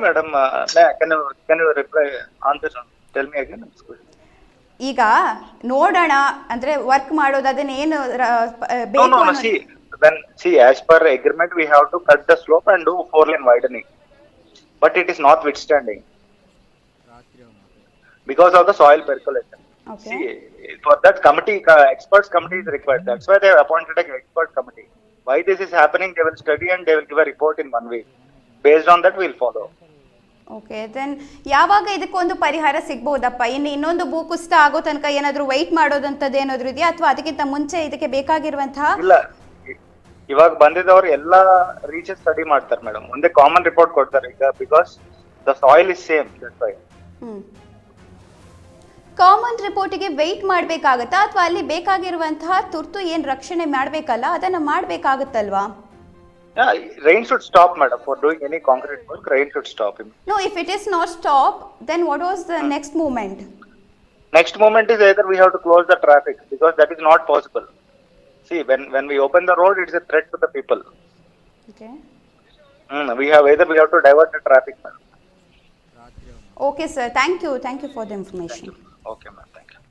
Madam, can you reply answer, tell me again. ಈಗ ನೋಡೋಣ ಅಂದ್ರೆ ವರ್ಕ್ ಮಾಡೋದು, ಅದನ್ನ ಏನು as per agreement we have to cut the slope and do 4-lane widening, but it is not withstanding because of the soil percolation. Okay. See, for that committee, experts committee is required. That's why they have appointed an expert committee. Why this is happening, they will study and they will give a report in 1 week. Based on that we will follow. Okay, then ಯಾವಾಗ ಇದಕ್ಕೊಂದು ಪರಿಹಾರ ಸಿಗ್ಬಹುದಪ್ಪ? ಇನ್ನೊಂದು ಭೂಕುಸಿತ ಆಗೋ ತನಕ ಏನಾದ್ರು white ಮಾಡೋದಂತದ್ದು ಏನಾದ್ರು ಇದೆಯಾ, ಅಥವಾ ಅದಕ್ಕಿಂತ ಮುಂಚೆ ಇದಕ್ಕೆ ಬೇಕಾಗಿರುವಂತಹ? ಇಲ್ಲ, ಇವಾಗ ಬಂದಿದ್ದವ್ರು ಎಲ್ಲಾ ರೀಚಸ್ ಸ್ಟಡಿ ಮಾಡ್ತಾರೆ ಮೇಡಮ್, ಒಂದೇ ಕಾಮನ್ ರಿಪೋರ್ಟ್ ಕೊಡ್ತಾರೆ ಈಗ, because the soil is same. That's why common ರಿಪೋರ್ಟಿಗೆ ವೆಯ್ಟ್ ಮಾಡಬೇಕಾಗತ್ತಾ, ಅಥವಾ ಅಲ್ಲಿ ಬೇಕಾಗಿರುವಂತಹ ತುರ್ತು ಏನ್ ರಕ್ಷಣೆ ಮಾಡಬೇಕಲ್ಲ ಅದನ್ನ ಮಾಡಬೇಕಾಗುತ್ತಲ್ವಾ? Rain should stop, madam. For doing any concrete work, rain should stop him. No, if it is not stop, then what was the next movement? Next movement is either we have to close the traffic, because that is not possible. See, when we open the road, it is a threat to the people. Okay. We have to divert the traffic, madam. Okay, sir. Thank you for the information. Okay, ma'am. Thank you.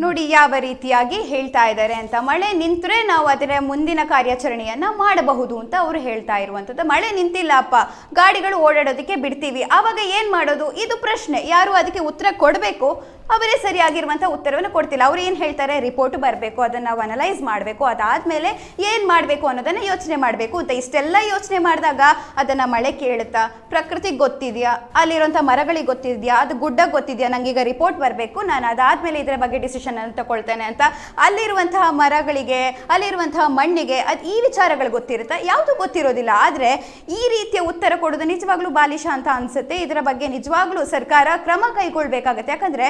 ನೋಡಿ ಯಾವ ರೀತಿಯಾಗಿ ಹೇಳ್ತಾ ಇದ್ದಾರೆ ಅಂತ. ಮಳೆ ನಿಂತರೆ ನಾವು ಅದರ ಮುಂದಿನ ಕಾರ್ಯಾಚರಣೆಯನ್ನ ಮಾಡಬಹುದು ಅಂತ ಅವರು ಹೇಳ್ತಾ ಇರುವಂಥದ್ದು. ಮಳೆ ನಿಂತಿಲ್ಲಪ್ಪ, ಗಾಡಿಗಳು ಓಡಾಡೋದಕ್ಕೆ ಬಿಡ್ತೀವಿ, ಆವಾಗ ಏನ್ ಮಾಡೋದು? ಇದು ಪ್ರಶ್ನೆ. ಯಾರು ಅದಕ್ಕೆ ಉತ್ತರ ಕೊಡಬೇಕು, ಅವರೇ ಸರಿಯಾಗಿರುವಂಥ ಉತ್ತರವನ್ನು ಕೊಡ್ತಿಲ್ಲ. ಅವ್ರು ಏನು ಹೇಳ್ತಾರೆ, ರಿಪೋರ್ಟ್ ಬರಬೇಕು, ಅದನ್ನು ನಾವು ಅನಲೈಸ್ ಮಾಡಬೇಕು, ಅದಾದಮೇಲೆ ಏನು ಮಾಡಬೇಕು ಅನ್ನೋದನ್ನು ಯೋಚನೆ ಮಾಡಬೇಕು ಅಂತ. ಇಷ್ಟೆಲ್ಲ ಯೋಚನೆ ಮಾಡಿದಾಗ ಅದನ್ನು ಮಳೆ ಕೇಳುತ್ತಾ, ಪ್ರಕೃತಿಗೆ ಗೊತ್ತಿದೆಯಾ, ಅಲ್ಲಿರುವಂಥ ಮರಗಳಿಗೆ ಗೊತ್ತಿದೆಯಾ, ಅದು ಗುಡ್ಡ ಗೊತ್ತಿದೆಯಾ, ನನಗೀಗ ರಿಪೋರ್ಟ್ ಬರಬೇಕು, ನಾನು ಅದಾದಮೇಲೆ ಇದರ ಬಗ್ಗೆ ಡಿಸಿಷನ್ ಅನ್ನು ತಗೊಳ್ತೇನೆ ಅಂತ ಅಲ್ಲಿರುವಂತಹ ಮರಗಳಿಗೆ, ಅಲ್ಲಿರುವಂತಹ ಮಣ್ಣಿಗೆ ಈ ವಿಚಾರಗಳು ಗೊತ್ತಿರುತ್ತೆ? ಯಾವುದು ಗೊತ್ತಿರೋದಿಲ್ಲ. ಆದರೆ ಈ ರೀತಿಯ ಉತ್ತರ ಕೊಡೋದು ನಿಜವಾಗ್ಲೂ ಬಾಲಿಶ ಅಂತ ಅನಿಸುತ್ತೆ. ಇದರ ಬಗ್ಗೆ ನಿಜವಾಗ್ಲೂ ಸರ್ಕಾರ ಕ್ರಮ ಕೈಗೊಳ್ಬೇಕಾಗತ್ತೆ. ಯಾಕಂದರೆ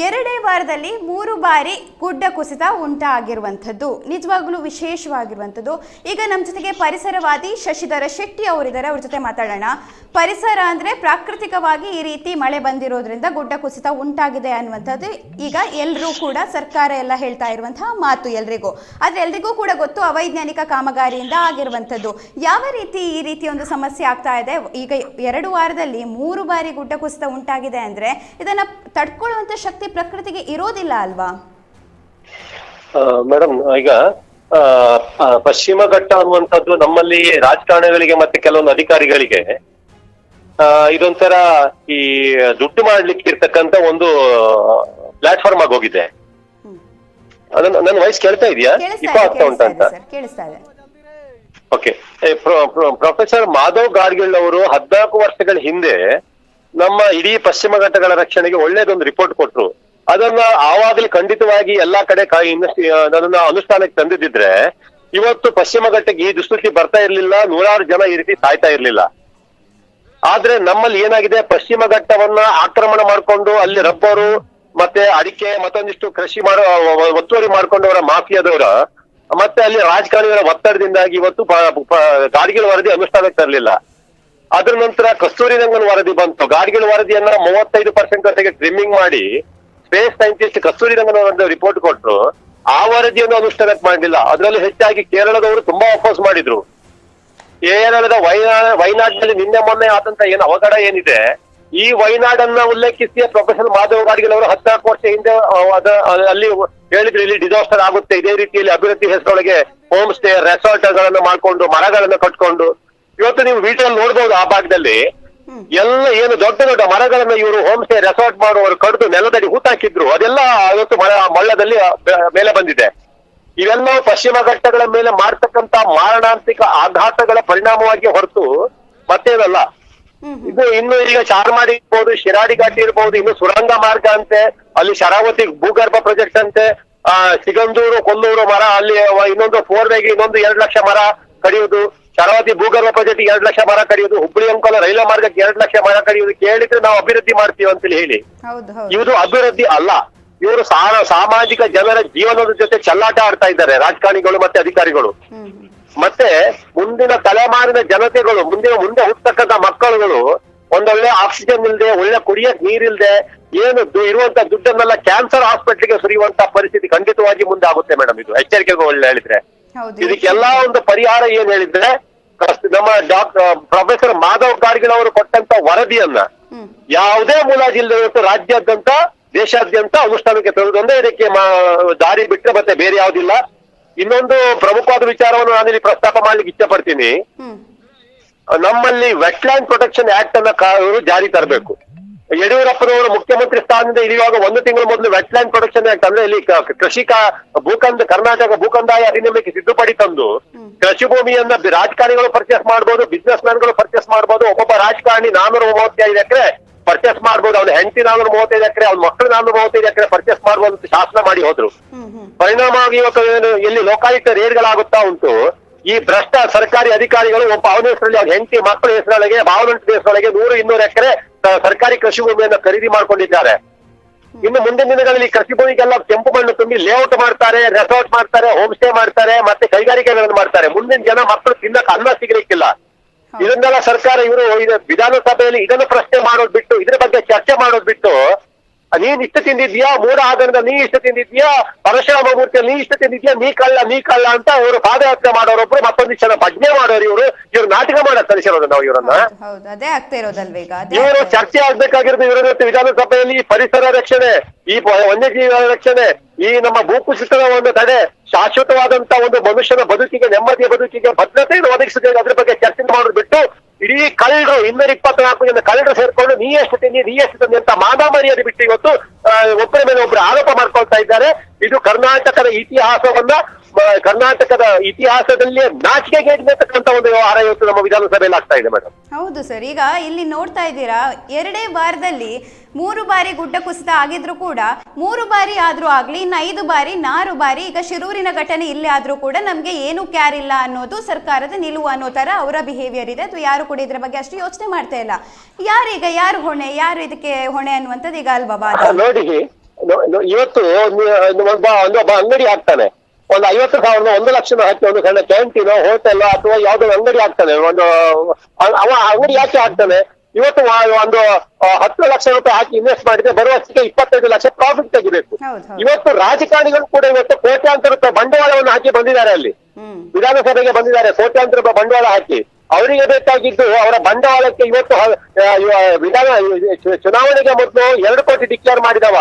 ಎರಡೇ ವಾರದಲ್ಲಿ 3 ಬಾರಿ ಗುಡ್ಡ ಕುಸಿತ ಉಂಟಾಗಿರುವಂಥದ್ದು ನಿಜವಾಗ್ಲೂ ವಿಶೇಷವಾಗಿರುವಂಥದ್ದು. ಈಗ ನಮ್ಮ ಜೊತೆಗೆ ಪರಿಸರವಾದಿ ಶಶಿಧರ ಶೆಟ್ಟಿ ಅವರಿದ್ದಾರೆ, ಅವ್ರ ಜೊತೆ ಮಾತಾಡೋಣ. ಪರಿಸರ ಅಂದರೆ ಪ್ರಾಕೃತಿಕವಾಗಿ ಈ ರೀತಿ ಮಳೆ ಬಂದಿರೋದ್ರಿಂದ ಗುಡ್ಡ ಕುಸಿತ ಉಂಟಾಗಿದೆ ಅನ್ನುವಂಥದ್ದು ಈಗ ಎಲ್ಲರೂ ಕೂಡ ಸರ್ಕಾರ ಎಲ್ಲ ಹೇಳ್ತಾ ಇರುವಂತಹ ಮಾತು ಎಲ್ರಿಗೂ. ಆದರೆ ಎಲ್ರಿಗೂ ಕೂಡ ಗೊತ್ತು ಅವೈಜ್ಞಾನಿಕ ಕಾಮಗಾರಿಯಿಂದ ಆಗಿರುವಂಥದ್ದು. ಯಾವ ರೀತಿ ಈ ರೀತಿ ಒಂದು ಸಮಸ್ಯೆ ಆಗ್ತಾ ಇದೆ? ಈಗ 2 ವಾರದಲ್ಲಿ 3 ಬಾರಿ ಗುಡ್ಡ ಕುಸಿತ ಉಂಟಾಗಿದೆ ಅಂದರೆ ಇದನ್ನು ತಡ್ಕೊಳ್ಳುವಂಥ ಶಕ್ತಿ ಪ್ರಕೃತಿಗೆ ಇರೋದಿಲ್ಲ ಅಲ್ವಾ? ಮೇಡಮ್, ಈಗ ಪಶ್ಚಿಮ ಘಟ್ಟ ಅನ್ನುವಂಥದ್ದು ನಮ್ಮಲ್ಲಿ ರಾಜಕಾರಣಿಗಳಿಗೆ ಮತ್ತೆ ಕೆಲವೊಂದು ಅಧಿಕಾರಿಗಳಿಗೆ ಇದೊಂಥರ ಈ ದುಡ್ಡು ಮಾಡ್ಲಿಕ್ಕೆ ಇರ್ತಕ್ಕಂತ ಒಂದು ಪ್ಲಾಟ್ಫಾರ್ಮ್ ಆಗಿ ಹೋಗಿದೆ. ನನ್ನ ವಾಯ್ಸ್ ಕೇಳ್ತಾ ಇದೆಯಾ? ಇಪ್ಪ ಆಗ್ತಾ ಉಂಟಂತ? ಓಕೆ. ಪ್ರೊಫೆಸರ್ ಮಾಧವ್ ಗಾಡ್ಗಿಲ್ ಅವರು 14 ವರ್ಷಗಳ ಹಿಂದೆ ನಮ್ಮ ಇಡೀ ಪಶ್ಚಿಮ ಘಟ್ಟಗಳ ರಕ್ಷಣೆಗೆ ಒಳ್ಳೇದೊಂದು ರಿಪೋರ್ಟ್ ಕೊಟ್ರು. ಅದನ್ನ ಆವಾಗಲೇ ಖಂಡಿತವಾಗಿ ಎಲ್ಲಾ ಕಡೆ ಅದನ್ನ ಅನುಷ್ಠಾನಕ್ಕೆ ತಂದಿದ್ರೆ ಇವತ್ತು ಪಶ್ಚಿಮ ಘಟ್ಟಕ್ಕೆ ಈ ದುಸ್ಥಿತಿ ಬರ್ತಾ ಇರ್ಲಿಲ್ಲ, 100 ಜನ ಈ ರೀತಿ ಸಾಯ್ತಾ ಇರ್ಲಿಲ್ಲ. ಆದ್ರೆ ನಮ್ಮಲ್ಲಿ ಏನಾಗಿದೆ, ಪಶ್ಚಿಮ ಘಟ್ಟವನ್ನ ಆಕ್ರಮಣ ಮಾಡ್ಕೊಂಡು ಅಲ್ಲಿ ರಬ್ಬರು ಮತ್ತೆ ಅಡಿಕೆ ಮತ್ತೊಂದಿಷ್ಟು ಕೃಷಿ ಒತ್ತುವರಿ ಮಾಡ್ಕೊಂಡವರ ಮಾಫಿಯಾದವರ ಮತ್ತೆ ಅಲ್ಲಿ ರಾಜಕಾರಣಿಗಳ ಒತ್ತಡದಿಂದಾಗಿ ಇವತ್ತು ಗಾಡ್ಗಿಲ್ ವರದಿ ಅನುಷ್ಠಾನಕ್ಕೆ ತರಲಿಲ್ಲ. ಅದ್ರ ನಂತರ ಕಸ್ತೂರಿ ರಂಗನ್ ವರದಿ ಬಂತು. ಗಾಡ್ಗಿಲ್ ವರದಿಯನ್ನ 35% ಜೊತೆಗೆ ಟ್ರಿಮ್ಮಿಂಗ್ ಮಾಡಿ space scientist Kasturi Rangan report ಕೊಟ್ರು. ಆ ವರದಿಯನ್ನು ಅನುಷ್ಠಾನಕ್ಕೆ ಮಾಡಲಿಲ್ಲ. ಅದರಲ್ಲಿ ಹೆಚ್ಚಾಗಿ ಕೇರಳದವರು ತುಂಬಾ ಅಪೋಸ್ ಮಾಡಿದ್ರು. ಕೇರಳದ ವೈನಾಡ್ನಲ್ಲಿ ನಿನ್ನೆ ಮೊನ್ನೆ ಆದಂತ ಏನು ಅವಘಡ ಏನಿದೆ, ಈ ವೈನಾಡನ್ನ ಉಲ್ಲೇಖಿಸಿ ಪ್ರೊಫೆಸರ್ ಮಾಧವ್ ಗಾಡ್ಗಿಲ್ ಅವರು 14 ವರ್ಷ ಹಿಂದೆ ಅಲ್ಲಿ ಹೇಳಿದ್ರು ಇಲ್ಲಿ ಡಿಸಾಸ್ಟರ್ ಆಗುತ್ತೆ, ಇದೇ ರೀತಿಯಲ್ಲಿ ಅಭಿವೃದ್ಧಿ ಹೆಸರೊಳಗೆ ಹೋಮ್ ಸ್ಟೇ ರೆಸಾರ್ಟ್ ಗಳನ್ನ ಮಾಡ್ಕೊಂಡು ಮರಗಳನ್ನ ಕಟ್ಕೊಂಡು ಇವತ್ತು ನೀವು ವಿಡಿಯೋಲ್ಲಿ ನೋಡ್ಬೋದು ಆ ಭಾಗದಲ್ಲಿ ಎಲ್ಲ ಏನು ದೊಡ್ಡ ದೊಡ್ಡ ಮರಗಳನ್ನ ಇವರು ಹೋಮ್ ಸ್ಟೇ ರೆಸಾರ್ಟ್ ಮಾಡುವವರು ಕಡಿದು ನೆಲದಡಿ ಹೂತಾಕಿದ್ರು. ಅದೆಲ್ಲ ಇವತ್ತು ಮಳ್ಳದಲ್ಲಿ ಮೇಲೆ ಬಂದಿದೆ. ಇವೆಲ್ಲ ಪಶ್ಚಿಮ ಘಟ್ಟಗಳ ಮೇಲೆ ಮಾಡ್ತಕ್ಕಂತ ಮಾರಣಾಂತಿಕ ಆಘಾತಗಳ ಪರಿಣಾಮವಾಗಿ ಹೊರತು ಮತ್ತೇನಲ್ಲ. ಇದು ಇನ್ನು ಈಗ ಚಾರ್ಮಾಡಿ ಇರ್ಬೋದು, ಶಿರಾಡಿ ಘಾಟಿ ಇರ್ಬೋದು, ಇನ್ನು ಸುರಂಗ ಮಾರ್ಗ ಅಂತೆ, ಅಲ್ಲಿ ಶರಾವತಿ ಭೂಗರ್ಭ ಪ್ರಾಜೆಕ್ಟ್ ಅಂತೆ, ಸಿಗಂದೂರು ಕೊಲ್ಲೂರು ಮರ, ಅಲ್ಲಿ ಇನ್ನೊಂದು 4 ವೇಗೆ ಇನ್ನೊಂದು 2 ಲಕ್ಷ ಮರ ಕಡಿಯುವುದು, ಶರಾವತಿ ಭೂಗರ್ಭ ಪ್ರಾಜೆಕ್ಟ್ 2 ಲಕ್ಷ ಮರ ಕಡಿಯುವುದು, ಹುಬ್ಬಳ್ಳಿ ಅಂಕೋಲ ರೈಲ್ವೆ ಮಾರ್ಗಕ್ಕೆ 2 ಲಕ್ಷ ಮರ ಕಡಿಯುವುದು ಕೇಳಿದ್ರೆ ನಾವು ಅಭಿವೃದ್ಧಿ ಮಾಡ್ತೀವಿ ಅಂತೇಳಿ ಹೇಳಿ, ಇದು ಅಭಿವೃದ್ಧಿ ಅಲ್ಲ. ಇವರು ಸಾಮಾಜಿಕ ಜನರ ಜೀವನದ ಜೊತೆ ಚೆಲ್ಲಾಟ ಆಡ್ತಾ ಇದ್ದಾರೆ ರಾಜಕಾರಣಿಗಳು ಮತ್ತೆ ಅಧಿಕಾರಿಗಳು. ಮತ್ತೆ ಮುಂದಿನ ತಲೆಮಾರಿನ ಜನತೆಗಳು, ಮುಂದೆ ಹುಟ್ಟತಕ್ಕಂತ ಮಕ್ಕಳುಗಳು ಒಂದೊಳ್ಳೆ ಆಕ್ಸಿಜನ್ ಇಲ್ಲದೆ, ಒಳ್ಳೆ ಕುಡಿಯಕ್ ನೀರಿಲ್ದೆ, ಏನು ಇರುವಂತ ದುಡ್ಡನ್ನೆಲ್ಲ ಕ್ಯಾನ್ಸರ್ ಹಾಸ್ಪಿಟ್ಲಿಗೆ ಸುರಿಯುವಂತ ಪರಿಸ್ಥಿತಿ ಖಂಡಿತವಾಗಿ ಮುಂದೆ ಆಗುತ್ತೆ ಮೇಡಮ್. ಇದು ಎಚ್ಚರಿಕೆಗೆ ಒಳ್ಳೆ ಹೇಳಿದ್ರೆ ಇದಕ್ಕೆಲ್ಲಾ ಒಂದು ಪರಿಹಾರ ಏನ್ ಹೇಳಿದ್ರೆ, ನಮ್ಮ ಪ್ರೊಫೆಸರ್ ಮಾಧವ್ ಗಾಡ್ಗಿಲ್ ಅವರು ಕೊಟ್ಟಂತ ವರದಿಯನ್ನ ಯಾವುದೇ ಮುಲಾಜಿಲ್ಲದೆ ಇವತ್ತು ರಾಜ್ಯಾದ್ಯಂತ ದೇಶಾದ್ಯಂತ ಅನುಷ್ಠಾನಕ್ಕೆ ತರುವುದೊಂದೇ ಇದಕ್ಕೆ ದಾರಿ ಬಿಟ್ಟರೆ ಮತ್ತೆ ಬೇರೆ ಯಾವುದಿಲ್ಲ. ಇನ್ನೊಂದು ಪ್ರಮುಖವಾದ ವಿಚಾರವನ್ನು ನಾನಿಲ್ಲಿ ಪ್ರಸ್ತಾಪ ಮಾಡ್ಲಿಕ್ಕೆ ಇಚ್ಛೆ ಪಡ್ತೀನಿ. ನಮ್ಮಲ್ಲಿ ವೆಟ್ಲ್ಯಾಂಡ್ ಪ್ರೊಟೆಕ್ಷನ್ ಆಕ್ಟ್ ಅನ್ನ ಜಾರಿ ತರಬೇಕು. ಯಡಿಯೂರಪ್ಪನವರು ಮುಖ್ಯಮಂತ್ರಿ ಸ್ಥಾನದಿಂದ ಇಳಿಯುವಾಗ 1 ತಿಂಗಳ ಮೊದಲು ವೆಟ್ಲ್ಯಾಂಡ್ ಪ್ರೊಟೆಕ್ಷನ್ ಆಕ್ಟ್ ಅಂದ್ರೆ ಇಲ್ಲಿ ಕೃಷಿ ಕರ್ನಾಟಕ ಭೂಕಂದಾಯ ಅಧಿನಿಯಮಕ್ಕೆ ತಿದ್ದುಪಡಿ ತಂದು ಕೃಷಿ ಭೂಮಿಯನ್ನ ರಾಜಕಾರಣಿಗಳು ಪರ್ಚೇಸ್ ಮಾಡ್ಬೋದು, ಬಿಸ್ನೆಸ್ ಮ್ಯಾನ್ಗಳು ಪರ್ಚೇಸ್ ಮಾಡ್ಬೋದು. ಒಬ್ಬೊಬ್ಬ ರಾಜಕಾರಣಿ 435 ಎಕರೆ ಪರ್ಚೇಸ್ ಮಾಡ್ಬೋದು, ಅವ್ನ ಹೆಂಡತಿ 435 ಎಕರೆ, ಅವ್ನ ಮಕ್ಕಳು 435 ಎಕರೆ ಪರ್ಚೇಸ್ ಮಾಡ್ಬೋದು ಅಂತ ಶಾಸನ ಮಾಡಿ ಹೋದ್ರು. ಪರಿಣಾಮವಾಗಿ ಇವತ್ತು ಎಲ್ಲಿ ಲೋಕಾಯುಕ್ತ ರೇಡ್ಗಳಾಗುತ್ತಾ ಉಂಟು. ಈ ಭ್ರಷ್ಟ ಸರ್ಕಾರಿ ಅಧಿಕಾರಿಗಳು ಒಬ್ಬ ಅವನ ಹೆಸರಲ್ಲಿ, ಅವ್ನ ಹೆಂಡತಿ ಮಕ್ಕಳ ಹೆಸರೊಳಗೆ, ಭಾವನಂಟದ ಹೆಸರೊಳಗೆ 100-200 ಎಕರೆ ಸರ್ಕಾರಿ ಕೃಷಿ ಭೂಮಿಯನ್ನು ಖರೀದಿ ಮಾಡ್ಕೊಂಡಿದ್ದಾರೆ. ಇನ್ನು ಮುಂದಿನ ದಿನಗಳಲ್ಲಿ ಕೃಷಿ ಭೂಮಿಗೆಲ್ಲ ಕೆಂಪು ಮಣ್ಣು ತುಂಬಿ ಲೇಔಟ್ ಮಾಡ್ತಾರೆ, ರೆಸಾರ್ಟ್ ಮಾಡ್ತಾರೆ, ಹೋಮ್ ಸ್ಟೇ ಮಾಡ್ತಾರೆ, ಮತ್ತೆ ಕೈಗಾರಿಕೆಗಳನ್ನು ಮಾಡ್ತಾರೆ. ಮುಂದಿನ ಜನ ಮಕ್ಕಳು ತಿನ್ನಕ್ಕೆ ಅನ್ನ ಸಿಗಲಿಕ್ಕಿಲ್ಲ. ಇದನ್ನೆಲ್ಲ ಸರ್ಕಾರ ಇವರು ವಿಧಾನಸಭೆಯಲ್ಲಿ ಇದನ್ನು ಪ್ರಶ್ನೆ ಮಾಡೋದ್ ಬಿಟ್ಟು, ಇದ್ರ ಬಗ್ಗೆ ಚರ್ಚೆ ಮಾಡೋದ್ ಬಿಟ್ಟು, ನೀನ್ ಇಷ್ಟು ತಿಂದಿದ್ಯಾ, ಮೂಡ ಆಗರದ ನೀ ಇಷ್ಟು ತಿಂದಿದ್ಯಾ, ಪರಶುರಾಮ ಮೂರ್ತಿಯಲ್ಲಿ ನೀ ಇಷ್ಟು ತಿಂದಿದ್ಯಾ, ನೀ ಕಳ್ಳ ಅಂತ ಅವರು ಪಾದಯಾತ್ರೆ ಮಾಡೋರೊಬ್ರು, ಮತ್ತೊಂದಿಷ್ಟು ಜನ ಭಜನೆ ಮಾಡೋರು. ಇವ್ರು ನಾಟಕ ಮಾಡಕ್ ಕಲಿಸಿರೋದು ನಾವು ಇವರನ್ನ. ಇವರು ಚರ್ಚೆ ಆಗ್ಬೇಕಾಗಿರೋದು ಇವರ ವಿಧಾನಸಭೆಯಲ್ಲಿ ಪರಿಸರ ರಕ್ಷಣೆ, ಈ ವನ್ಯಜೀವಿ ರಕ್ಷಣೆ, ಈ ನಮ್ಮ ಭೂಕುಸಿತದ ಒಂದು ತಡೆ, ಶಾಶ್ವತವಾದಂತ ಒಂದು ಮನುಷ್ಯನ ಬದುಕಿಗೆ, ನೆಮ್ಮದಿಯ ಬದುಕಿಗೆ ಭದ್ರತೆಯನ್ನು ಒದಗಿಸಿದ ಅದ್ರ ಬಗ್ಗೆ ಚರ್ಚೆ ಮಾಡೋದು ಬಿಟ್ಟು, ಇಡೀ ಕಳ್ಳರು 224 ಜನ ಕಳ್ಳರು ಸೇರ್ಕೊಂಡು ನೀ ಎಷ್ಟು ತಂದಿ ಅಂತ ಮಾದಾಮರಿಯಾದ ಬಿಟ್ಟು ಇವತ್ತು ಒಬ್ಬರ ಮೇಲೆ ಒಬ್ಬರು ಆರೋಪ ಮಾಡ್ಕೊಳ್ತಾ ಇದ್ದಾರೆ. ಇದು ಕರ್ನಾಟಕದ ಇತಿಹಾಸದಲ್ಲಿ ನಾಚಿಕೆಗೇಡಿರ್ತಕ್ಕಂಥ ಒಂದು ವ್ಯವಹಾರ ಇವತ್ತು ನಮ್ಮ ವಿಧಾನಸಭೆಯಲ್ಲಿ ಆಗ್ತಾ ಇದೆ ಮೇಡಮ್. ಹೌದು ಸರ್, ಈಗ ಇಲ್ಲಿ ನೋಡ್ತಾ ಇದ್ದೀರಾ, 2 ವಾರದಲ್ಲಿ 3 ಬಾರಿ ಗುಡ್ಡ ಕುಸಿತ ಆಗಿದ್ರು ಕೂಡ 3 ಬಾರಿ ಆದ್ರೂ ಆಗ್ಲಿ, ಇನ್ನು 5 ಬಾರಿ 4 ಬಾರಿ ಈಗ ಶಿರೂರಿನ ಘಟನೆ ಇಲ್ಲಿ ಆದ್ರೂ ಕೂಡ ನಮ್ಗೆ ಏನು ಕ್ಯಾರ್ ಇಲ್ಲ ಅನ್ನೋದು ಸರ್ಕಾರದ ನಿಲುವು ಅನ್ನೋ ತರ ಅವರ ಬಿಹೇವಿಯರ್ ಇದೆ. ಅಥವಾ ಯಾರು ಕೂಡ ಇದ್ರ ಬಗ್ಗೆ ಅಷ್ಟು ಯೋಚನೆ ಮಾಡ್ತಾ ಇಲ್ಲ. ಯಾರು ಹೊಣೆ, ಯಾರು ಇದಕ್ಕೆ ಹೊಣೆ ಅನ್ನುವಂಥದ್ದು ಈಗ ಅಲ್ವಾ ವಾದ. ನೋಡಿ, ಇವತ್ತು ಒಬ್ಬ ಅಂಗಡಿ ಹಾಕ್ತಾನೆ, ಒಂದು 50,000 1 ಲಕ್ಷ ಹಾಕಿ ಒಂದು ಸಣ್ಣ ಕ್ಯಾಂಟೀನ್ ಹೋಟೆಲ್ ಅಥವಾ ಯಾವ್ದೋ ಅಂಗಡಿ ಹಾಕ್ತಾನೆ. ಅವ ಅಂಗಡಿ ಯಾಕೆ ಹಾಕ್ತಾನೆ? ಇವತ್ತು ಒಂದು 10 ಲಕ್ಷ ರೂಪಾಯಿ ಹಾಕಿ ಇನ್ವೆಸ್ಟ್ ಮಾಡಿದ್ರೆ ಬರುವ ವರ್ಷಕ್ಕೆ 25 ಲಕ್ಷ ಪ್ರಾಫಿಟ್ ತೆಗಿಬೇಕು. ಇವತ್ತು ರಾಜಕಾರಣಿಗಳು ಕೂಡ ಇವತ್ತು ಕೋಟ್ಯಾಂತರ ರೂಪಾಯಿ ಬಂಡವಾಳವನ್ನು ಹಾಕಿ ಬಂದಿದ್ದಾರೆ. ಅಲ್ಲಿ ವಿಧಾನಸಭೆಗೆ ಬಂದಿದ್ದಾರೆ, ಕೋಟ್ಯಾಂತರ ರೂಪಾಯಿ ಬಂಡವಾಳ ಹಾಕಿ. ಅವರಿಗೆ ಬೇಕಾಗಿದ್ದು ಅವರ ಬಂಡವಾಳಕ್ಕೆ ಇವತ್ತು ಚುನಾವಣೆಗೆ ಮೊದಲು 2 ಕೋಟಿ ಡಿಕ್ಲೇರ್ ಮಾಡಿದವ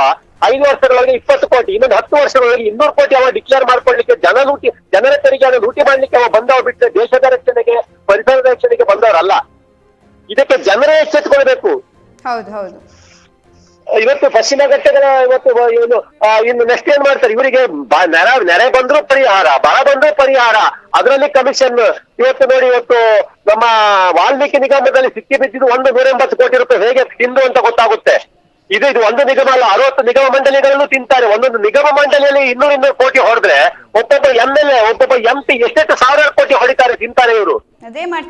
5 ವರ್ಷದೊಳಗೆ 20 ಕೋಟಿ, ಇನ್ನೊಂದು 10 ವರ್ಷದೊಳಗೆ 200 ಕೋಟಿ ಅವ ಡಿಕ್ಲೇರ್ ಮಾಡ್ಕೊಳ್ಲಿಕ್ಕೆ ಜನರ ತೆರಿಗೆಯನ್ನು ಲೂಟಿ ಮಾಡ್ಲಿಕ್ಕೆ ಅವ ಬಂದವ ಬಿಟ್ಟರೆ ದೇಶದ ರಕ್ಷಣೆಗೆ, ಪರಿಸರದ ರಕ್ಷಣೆಗೆ ಬಂದವರಲ್ಲ. ಇದಕ್ಕೆ ಜನರೇ ಎಚ್ಚೆತ್ತುಕೊಳ್ಬೇಕು. ಹೌದು ಹೌದು. ಇವತ್ತು ಪಶ್ಚಿಮ ಘಟ್ಟಗಳ ಇನ್ನು ನೆಕ್ಸ್ಟ್ ಏನ್ ಮಾಡ್ತಾರೆ? ಇವರಿಗೆ ನೆರೆ ಬಂದ್ರು ಪರಿಹಾರ, ಬರ ಬಂದ್ರು ಪರಿಹಾರ, ಅದರಲ್ಲಿ ಕಮಿಷನ್. ಇವತ್ತು ನೋಡಿ, ಇವತ್ತು ನಮ್ಮ ವಾಲ್ಮೀಕಿ ನಿಗಮದಲ್ಲಿ ಸಿಕ್ಕಿ ಬಿದ್ದಿದ್ದು 180 ಕೋಟಿ ರೂಪಾಯಿ ಹೇಗೆ ತಿಂದು ಅಂತ ಗೊತ್ತಾಗುತ್ತೆ. ಇದು ಒಂದು ನಿಗಮ ಅಲ್ಲ, 60 ನಿಗಮ ಮಂಡಳಿಗಳಲ್ಲೂ ತಿಂತಾರೆ. ಒಂದೊಂದು ನಿಗಮ ಮಂಡಳಿಯಲ್ಲಿ 200 ಕೋಟಿ ಹೊಡೆದ್ರೆ ಒಬ್ಬೊಬ್ಬ MLA, ಒಬ್ಬೊಬ್ಬ MP ಎಷ್ಟೆಷ್ಟು ಸಾವಿರಾರು ಕೋಟಿ ಹೊಡಿತಾರೆ, ತಿಂತಾರೆ ಇವರು.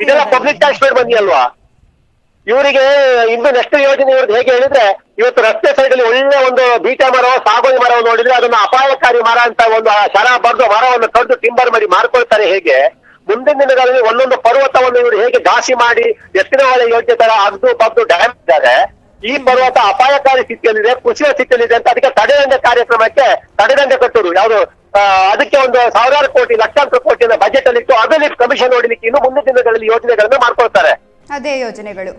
ಇದೆಲ್ಲ ಪಬ್ಲಿಕ್ ಟ್ಯಾಕ್ಸ್ ಪೇಡ್ ಬನ್ನಿ ಅಲ್ವಾ? ಇವರಿಗೆ ಇನ್ನು ನೆಕ್ಸ್ಟ್ ಯೋಜನೆ ಇವ್ರದ್ದು ಹೇಗೆ ಹೇಳಿದ್ರೆ, ಇವತ್ತು ರಸ್ತೆ ಸೈಡ್ ಅಲ್ಲಿ ಒಳ್ಳೆ ಒಂದು ಬೀಟಾ ಮರ, ಸಾಗೋಯಿ ಮರವನ್ನು ನೋಡಿದ್ರೆ ಅದನ್ನ ಅಪಾಯಕಾರಿ ಮರ ಅಂತ ಒಂದು ಶರ ಬರೆದು ಮರವನ್ನು ಕಡ್ದು ಟಿಂಬರ್ ಮಾಡಿ ಮಾರ್ಕೊಳ್ತಾರೆ. ಹೇಗೆ ಮುಂದಿನ ದಿನಗಳಲ್ಲಿ ಒಂದೊಂದು ಪರ್ವತವನ್ನು ಇವರು ಹೇಗೆ ಘಾಸಿ ಮಾಡಿ ಎತ್ತಿನ ಹೊಳೆ ಯೋಜನೆ ತರ ಅಗ್ದು ಬಗ್ದು ಡ್ಯಾಮ್ ಇದ್ದಾರೆ. ಈ ಪರ್ವತ ಅಪಾಯಕಾರಿ ಸ್ಥಿತಿಯಲ್ಲಿದೆ, ಕುಸಿಯುವ ಸ್ಥಿತಿಯಲ್ಲಿದೆ ಅಂತ ಅದಕ್ಕೆ ತಡೆದಂಡೆ ಕಾರ್ಯಕ್ರಮಕ್ಕೆ ತಡೆದಂಡೆ ಕಟ್ಟೋರು ಯಾವುದು, ಅದಕ್ಕೆ ಒಂದು ಸಾವಿರಾರು ಕೋಟಿ, ಲಕ್ಷಾಂತರ ಕೋಟಿಯನ್ನು ಬಜೆಟ್ ಅಲ್ಲಿ ಇಟ್ಟು ಅದರಲ್ಲಿ ಕಮಿಷನ್ ನೋಡ್ಲಿಕ್ಕೆ ಇನ್ನು ಮುಂದಿನ ದಿನಗಳಲ್ಲಿ ಯೋಜನೆಗಳನ್ನ ಮಾಡ್ಕೊಳ್ತಾರೆ. ಅದೇ ಯೋಜನೆಗಳು.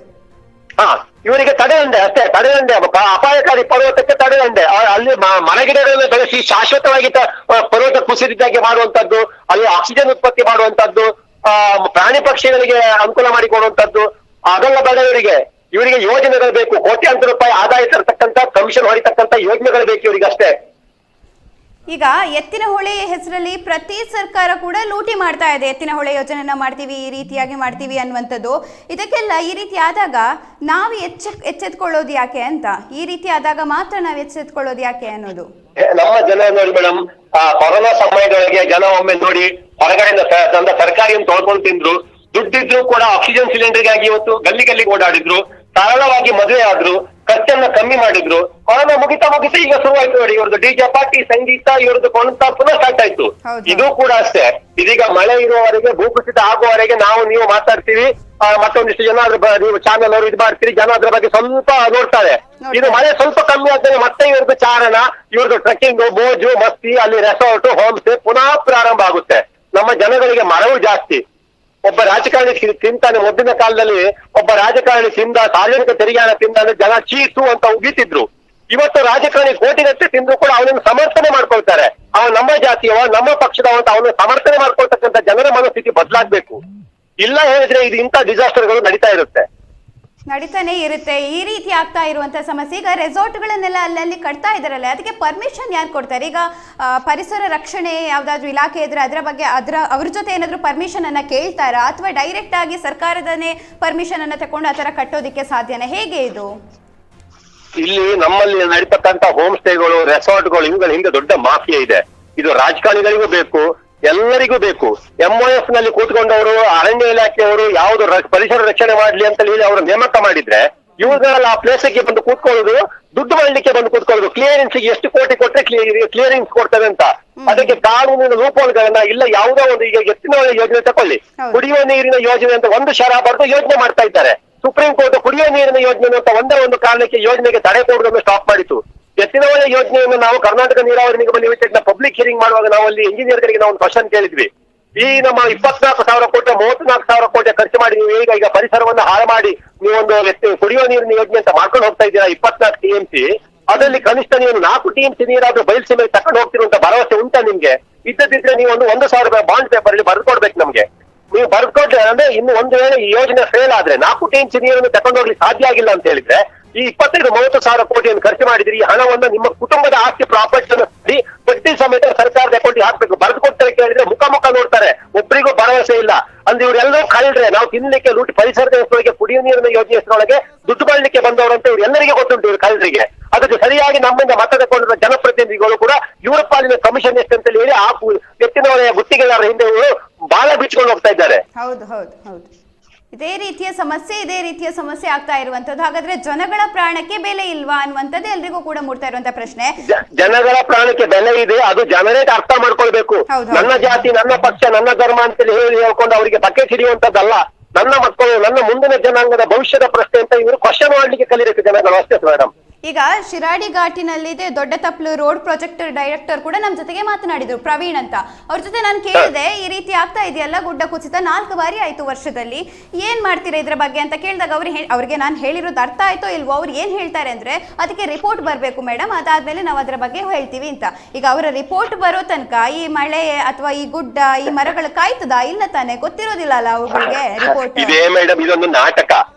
ಇವರಿಗೆ ತಡೆದಂಡೆ ಅಷ್ಟೇ, ತಡೆದಂಡೆ ಅಪಾಯಕಾರಿ ಪರ್ವತಕ್ಕೆ ತಡೆದಂಡೆ. ಅಲ್ಲಿ ಮರಗಿಡಗಳನ್ನು ಬೆಳೆಸಿ ಶಾಶ್ವತವಾಗಿ ಪರ್ವತ ಕುಸಿದಿದ್ದಾಗೆ ಮಾಡುವಂತದ್ದು, ಅಲ್ಲಿ ಆಕ್ಸಿಜನ್ ಉತ್ಪತ್ತಿ ಮಾಡುವಂತದ್ದು, ಪ್ರಾಣಿ ಪಕ್ಷಿಗಳಿಗೆ ಅನುಕೂಲ ಮಾಡಿಕೊಡುವಂತದ್ದು, ಅದೆಲ್ಲ ಬೇಡ ಇವರಿಗೆ. ಇವರಿಗೆ ಯೋಜನೆಗಳು ಬೇಕು, ಕೋಟ್ಯಾಂತರ ರೂಪಾಯಿ ಆದಾಯ ತರತಕ್ಕಂತ, ಕಮಿಷನ್ ಹೊಡಿತಕ್ಕಂತ ಯೋಜನೆಗಳು ಬೇಕು ಇವರಿಗೆ ಅಷ್ಟೇ. ಈಗ ಎತ್ತಿನಹೊಳೆ ಹೆಸರಲ್ಲಿ ಪ್ರತಿ ಸರ್ಕಾರ ಕೂಡ ಲೂಟಿ ಮಾಡ್ತಾ ಇದೆ. ಎತ್ತಿನಹೊಳೆ ಯೋಜನೆನ ಮಾಡ್ತೀವಿ, ಈ ರೀತಿಯಾಗಿ ಮಾಡ್ತೀವಿ ಅನ್ನುವಂಥದ್ದು. ಇದಕ್ಕೆಲ್ಲ ಈ ರೀತಿ ಆದಾಗ ನಾವು ಎಚ್ಚೆತ್ಕೊಳ್ಳೋದು ಯಾಕೆ ಅಂತ, ಈ ರೀತಿ ಆದಾಗ ಮಾತ್ರ ನಾವು ಎಚ್ಚೆತ್ಕೊಳ್ಳೋದು ಯಾಕೆ ಅನ್ನೋದು. ನಮ್ಮ ಜನ ನೋಡಿ ಮೇಡಮ್, ಕೊರೋನಾ ಸಮಯದೊಳಗೆ ಜನ ಒಮ್ಮೆ ನೋಡಿ ಹೊರಗಡೆಯಿಂದ ಸರ್ಕಾರಿಯನ್ನು ತೊಳ್ಕೊಂಡು ತಿಂದ್ರು, ದುಡ್ಡಿದ್ರು ಕೂಡ ಆಕ್ಸಿಜನ್ ಸಿಲಿಂಡರ್ಗಾಗಿ ಇವತ್ತು ಗಲ್ಲಿಗೆ ಓಡಾಡಿದ್ರು, ಸರಳವಾಗಿ ಮದುವೆ ಆದ್ರು, ಖರ್ಚನ್ನ ಕಮ್ಮಿ ಮಾಡಿದ್ರು. ಕೊರೋನಾ ಮುಗಿತಾ ಈಗ ಶುರುವಾಯ್ತು ನೋಡಿ, ಇವ್ರದ್ದು DJ ಪಾರ್ಟಿ, ಸಂಗೀತ, ಇವ್ರದ್ದು ಕೊಂತ ಪುನಃ ಸ್ಟಾರ್ಟ್ ಆಯ್ತು. ಇದು ಕೂಡ ಅಷ್ಟೇ. ಇದೀಗ ಮಳೆ ಇರುವವರೆಗೆ, ಭೂಕುಸಿತ ಆಗುವವರೆಗೆ ನೀವು ಮಾತಾಡ್ತೀವಿ, ಮತ್ತೊಂದಿಷ್ಟು ಜನ ನೀವು ಚಾನಲ್ ಅವರು ಇದು ಮಾಡ್ತೀರಿ, ಜನ ಅದ್ರ ಬಗ್ಗೆ ಸ್ವಲ್ಪ ನೋಡ್ತಾರೆ. ಇದು ಮಳೆ ಸ್ವಲ್ಪ ಕಮ್ಮಿ ಆದ್ಮೇಲೆ ಮತ್ತೆ ಇವ್ರದ್ದು ಚಾರಣ, ಇವ್ರದ್ದು ಟ್ರೆಕ್ಕಿಂಗ್, ಮೋಜು ಮಸ್ತಿ, ಅಲ್ಲಿ ರೆಸಾರ್ಟ್, ಹೋಮ್ ಸ್ಟೇ ಪುನಃ ಪ್ರಾರಂಭ ಆಗುತ್ತೆ. ನಮ್ಮ ಜನಗಳಿಗೆ ಮರವು ಜಾಸ್ತಿ. ಒಬ್ಬ ರಾಜಕಾರಣಿ ತಿಂತಾನೆ, ಮೊದಲಿನ ಕಾಲದಲ್ಲಿ ಒಬ್ಬ ರಾಜಕಾರಣಿ ತಿಂದ, ಸಾರ್ವಜನಿಕ ತೆರಿಗೆ ಹಣ ತಿಂದ ಅಂದ್ರೆ ಜನ ಚೀಸು ಅಂತ ಉಗಿತಿದ್ರು. ಇವತ್ತು ರಾಜಕಾರಣಿ ಕೋಟಿಗಟ್ಟೆ ತಿಂದ್ರು ಕೂಡ ಅವನನ್ನು ಸಮರ್ಥನೆ ಮಾಡ್ಕೊಳ್ತಾರೆ. ಅವನು ನಮ್ಮ ಜಾತಿಯವ, ನಮ್ಮ ಪಕ್ಷದವ ಅಂತ ಅವನು ಸಮರ್ಥನೆ ಮಾಡ್ಕೊಳ್ತಕ್ಕಂಥ ಜನರ ಮನಸ್ಥಿತಿ ಬದಲಾಗ್ಬೇಕು. ಇಲ್ಲ ಹೇಳಿದ್ರೆ ಇದು ಇಂಥ ಡಿಸಾಸ್ಟರ್ಗಳು ನಡೀತಾನೆ ಇರುತ್ತೆ. ಈ ರೀತಿ ಆಗ್ತಾ ಇರುವಂತ ಸಮಸ್ಯೆ. ಈಗ ರೆಸಾರ್ಟ್ಗಳನ್ನೆಲ್ಲ ಅಲ್ಲಲ್ಲಿ ಕಟ್ತಾ ಇದಾರಲ್ಲ, ಅದಕ್ಕೆ ಪರ್ಮಿಷನ್ ಯಾರು ಕೊಡ್ತಾರೆ? ಈಗ ಪರಿಸರ ರಕ್ಷಣೆ ಯಾವ್ದಾದ್ರು ಇಲಾಖೆ ಇದ್ರೆ ಅವ್ರ ಜೊತೆ ಏನಾದ್ರು ಪರ್ಮಿಷನ್ ಅನ್ನ ಕೇಳ್ತಾರಾ, ಅಥವಾ ಡೈರೆಕ್ಟ್ ಆಗಿ ಸರ್ಕಾರದನೇ ಪರ್ಮಿಷನ್ ಅನ್ನ ತಕೊಂಡು ಆತರ ಕಟ್ಟೋದಿಕ್ಕೆ ಸಾಧ್ಯನಾ? ಹೇಗೆ ಇದು? ಇಲ್ಲಿ ನಮ್ಮಲ್ಲಿ ನಡೀತಕ್ಕಂತ ಹೋಮ್ ಸ್ಟೇಗಳು, ರೆಸಾರ್ಟ್ಗಳು, ಇವುಗಳ ಹಿಂದೆ ದೊಡ್ಡ ಮಾಫಿಯಾ ಇದೆ. ಇದು ರಾಜಕಾರಣಿಗಳಿಗೂ ಬೇಕು, ಎಲ್ಲರಿಗೂ ಬೇಕು. MOF ನಲ್ಲಿ ಕೂತ್ಕೊಂಡವರು, ಅರಣ್ಯ ಇಲಾಖೆಯವರು ಯಾವ್ದು ಪರಿಸರ ರಕ್ಷಣೆ ಮಾಡ್ಲಿ ಅಂತ ಹೇಳಿ ಅವರು ನೇಮಕ ಮಾಡಿದ್ರೆ, ಇವುಗಳೆಲ್ಲ ಆ ಪ್ಲೇಸಿಗೆ ಬಂದು ಕೂತ್ಕೊಳ್ಳೋದು, ದುಡ್ಡು ಮಾಡಲಿಕ್ಕೆ ಬಂದು ಕೂತ್ಕೊಳ್ಳೋದು. ಕ್ಲಿಯರೆನ್ಸ್ ಎಷ್ಟು ಕೋಟಿ ಕೊಟ್ರೆ ಕ್ಲಿಯರೆನ್ಸ್ ಕೊಡ್ತದೆ ಅಂತ. ಅದಕ್ಕೆ ಕಾನೂನಿನ ಲೂಪೋಲ್ಗಳನ್ನ ಇಲ್ಲ, ಯಾವುದೋ ಒಂದು ಈಗ ಎತ್ತಿನಹೊಳೆ ಯೋಜನೆ ತಕೊಳ್ಳಿ, ಕುಡಿಯುವ ನೀರಿನ ಯೋಜನೆ ಅಂತ ಒಂದು ಶರ ಬರೆದು ಯೋಜನೆ ಮಾಡ್ತಾ ಇದ್ದಾರೆ. ಸುಪ್ರೀಂ ಕೋರ್ಟ್ ಕುಡಿಯುವ ನೀರಿನ ಯೋಜನೆ ಅಂತ ಒಂದೇ ಒಂದು ಕಾರಣಕ್ಕೆ ಯೋಜನೆಗೆ ತಡೆ ಕೊಡುವುದನ್ನು ಸ್ಟಾಪ್ ಮಾಡಿತು. ಎತ್ತಿನಹೊಳೆ ಯೋಜನೆಯನ್ನು ನಾವು ಕರ್ನಾಟಕ ನೀರಾವರಿ ನಿಗಮ ಲಿಮಿಟೆಡ್ ನ ಪಬ್ಲಿಕ್ ಹಿಯರಿಂಗ್ ಮಾಡುವಾಗ ನಾವು ಅಲ್ಲಿ ಇಂಜಿನಿಯರ್ಗಳಿಗೆ ನಾವು ಒಂದು ಕ್ವಶನ್ ಕೇಳಿದ್ವಿ. ಈ ನಮ್ಮ 24,000 ಕೋಟಿ 34,000 ಕೋಟಿ ಖರ್ಚು ಮಾಡಿ ನೀವು ಈಗ ಪರಿಸರವನ್ನು ಹಾಳು ಮಾಡಿ ನೀವೊಂದು ಕುಡಿಯುವ ನೀರಿನ ಯೋಜನೆ ಅಂತ ಮಾಡ್ಕೊಂಡು ಹೋಗ್ತಾ ಇದ್ದೀರಾ 24 TMC. ಅದರಲ್ಲಿ ಕನಿಷ್ಠ ನೀವು 4 TMC ನೀರಾದ್ರೂ ಬಯಲುಸೀಮೆಗೆ ತಕೊಂಡು ಹೋಗ್ತಿರುವಂತ ಭರವಸೆ ಉಂಟಾ ನಿಮ್ಗೆ? ಇದ್ದದಿದ್ರೆ ನೀವು ಒಂದು 1,000 ರೂಪಾಯಿ ಬಾಂಡ್ ಪೇಪರ್ ಅಲ್ಲಿ ಬರ್ಕೊಡ್ಬೇಕು ನಮ್ಗೆ. ನೀವು ಬರ್ಕೊಟ್ರೆ ಅಂದ್ರೆ ಇನ್ನು ಒಂದು ವೇಳೆ ಈ ಯೋಜನೆ ಫೇಲ್ ಆದ್ರೆ 4 TMC ನೀರನ್ನು ತಕೊಂಡು ಹೋಗ್ಲಿಕ್ಕೆ ಸಾಧ್ಯ ಆಗಿಲ್ಲ ಅಂತ ಹೇಳಿದ್ರೆ ಈ 25-30,000 ಕೋಟಿಯನ್ನು ಖರ್ಚು ಮಾಡಿದ್ರಿ. ಈ ಹಣವನ್ನು ನಿಮ್ಮ ಕುಟುಂಬದ ಆಸ್ತಿ ಪ್ರಾಪರ್ಟಿಯನ್ನು ಬಡ್ಡಿ ಸಮೇತ ಸರ್ಕಾರದ ಅಕೌಂಟಿಗೆ ಹಾಕ್ಬೇಕು. ಬರೆದು ಕೊಡ್ತಾರೆ ಕೇಳಿದ್ರೆ ಮುಖ ನೋಡ್ತಾರೆ, ಒಬ್ಬರಿಗೂ ಭರವಸೆ ಇಲ್ಲ. ಅಂದ್ರೆ ಇವರೆಲ್ಲರೂ ಕಳ್ರೆ, ನಾವು ತಿನ್ಲಿಕ್ಕೆ ಲೂಟಿ, ಪರಿಸರದ ಹೆಸರೊಳಗೆ ಕುಡಿಯುವ ನೀರಿನ ಯೋಜನೆ ಹೆಸರೊಳಗೆ ದುಡ್ಡು ಮಾಡಲಿಕ್ಕೆ ಬಂದವರಂತ ಇವ್ರು ಎಲ್ಲರಿಗೂ ಗೊತ್ತುಂಟು ಇವ್ರು ಕಳ್ಳರಿಗೆ. ಅದಕ್ಕೆ ಸರಿಯಾಗಿ ನಮ್ಮಿಂದ ಮತ ತಗೊಂಡಿರುವ ಜನಪ್ರತಿನಿಧಿಗಳು ಕೂಡ ಇವರ ಪಾಲಿನ ಕಮಿಷನ್ ಎಷ್ಟು ಅಂತ ಹೇಳಿ ಆ ಎತ್ತಿನಹೊಳೆಯ ಗುತ್ತಿಗೆದಾರರ ಹಿಂದೆ ಇವರು ಬಾಲ ಬಿಚ್ಕೊಂಡು ಹೋಗ್ತಾ ಇದ್ದಾರೆ. ಹೌದು ಹೌದು ಹೌದು. ಇದೇ ರೀತಿಯ ಸಮಸ್ಯೆ ಆಗ್ತಾ ಇರುವಂತದ್ದು. ಹಾಗಾದ್ರೆ ಜನಗಳ ಪ್ರಾಣಕ್ಕೆ ಬೆಲೆ ಇಲ್ವಾ ಅನ್ನುವಂಥದ್ದು ಎಲ್ರಿಗೂ ಕೂಡ ಮೂಡ್ತಾ ಇರುವಂತ ಪ್ರಶ್ನೆ. ಜನಗಳ ಪ್ರಾಣಕ್ಕೆ ಬೆಲೆ ಇದೆ, ಅದು ಜನರೇ ಅರ್ಥ ಮಾಡ್ಕೊಳ್ಬೇಕು. ನನ್ನ ಜಾತಿ, ನನ್ನ ಪಕ್ಷ, ನನ್ನ ಧರ್ಮ ಅಂತ ಹೇಳ್ಕೊಂಡು ಅವರಿಗೆ ಬಕೆಟ್ ಹಿಡಿಯುವಂತದ್ದಲ್ಲ. ನನ್ನ ಮಕ್ಕಳು, ನನ್ನ ಮುಂದಿನ ಜನಾಂಗದ ಭವಿಷ್ಯದ ಪ್ರಶ್ನೆ ಅಂತ ಇವರು ಕ್ವಶನ್ ಮಾಡ್ಲಿಕ್ಕೆ ಕಲಿಬೇಕು ಜನಗಳು, ಅಷ್ಟೇ ಮೇಡಮ್. ಈಗ ಶಿರಾಡಿ ಘಾಟಿನಲ್ಲಿದೆ ದೊಡ್ಡ ತಪ್ಪಲು ರೋಡ್ ಪ್ರಾಜೆಕ್ಟ್ ಡೈರೆಕ್ಟರ್ ಕೂಡ ನಮ್ಮ ಜೊತೆಗೆ ಮಾತನಾಡಿದ್ರು, ಪ್ರವೀಣ್ ಅಂತ. ಅವ್ರ ಜೊತೆ ನಾನು ಕೇಳಿದೆ, ಈ ರೀತಿ ಆಗ್ತಾ ಇದೆಯಲ್ಲ ಗುಡ್ಡ ಕುಸಿತ 4 ಬಾರಿ ಆಯ್ತು ವರ್ಷದಲ್ಲಿ, ಏನ್ ಮಾಡ್ತೀರಾ ಇದ್ರ ಬಗ್ಗೆ ಅಂತ ಕೇಳಿದಾಗ ಅವ್ರಿಗೆ ನಾನು ಹೇಳಿರೋದು ಅರ್ಥ ಆಯ್ತೋ ಇಲ್ವೋ. ಅವ್ರು ಏನ್ ಹೇಳ್ತಾರೆ ಅಂದ್ರೆ, ಅದಕ್ಕೆ ರಿಪೋರ್ಟ್ ಬರ್ಬೇಕು ಮೇಡಮ್, ಅದಾದ್ಮೇಲೆ ನಾವು ಅದ್ರ ಬಗ್ಗೆ ಹೇಳ್ತೀವಿ ಅಂತ. ಈಗ ಅವರ ರಿಪೋರ್ಟ್ ಬರೋ ತನಕ ಈ ಮಳೆ ಅಥವಾ ಈ ಗುಡ್ಡ, ಈ ಮರಗಳು ಕಾಯ್ತದ ಇಲ್ಲ ತಾನೆ, ಗೊತ್ತಿರೋದಿಲ್ಲ ಅಲ್ಲ ಅವ್ರಿಗೆ ರಿಪೋರ್ಟ್. ಇದೇ ಮೇಡಮ್, ಇದೊಂದು ನಾಟಕ.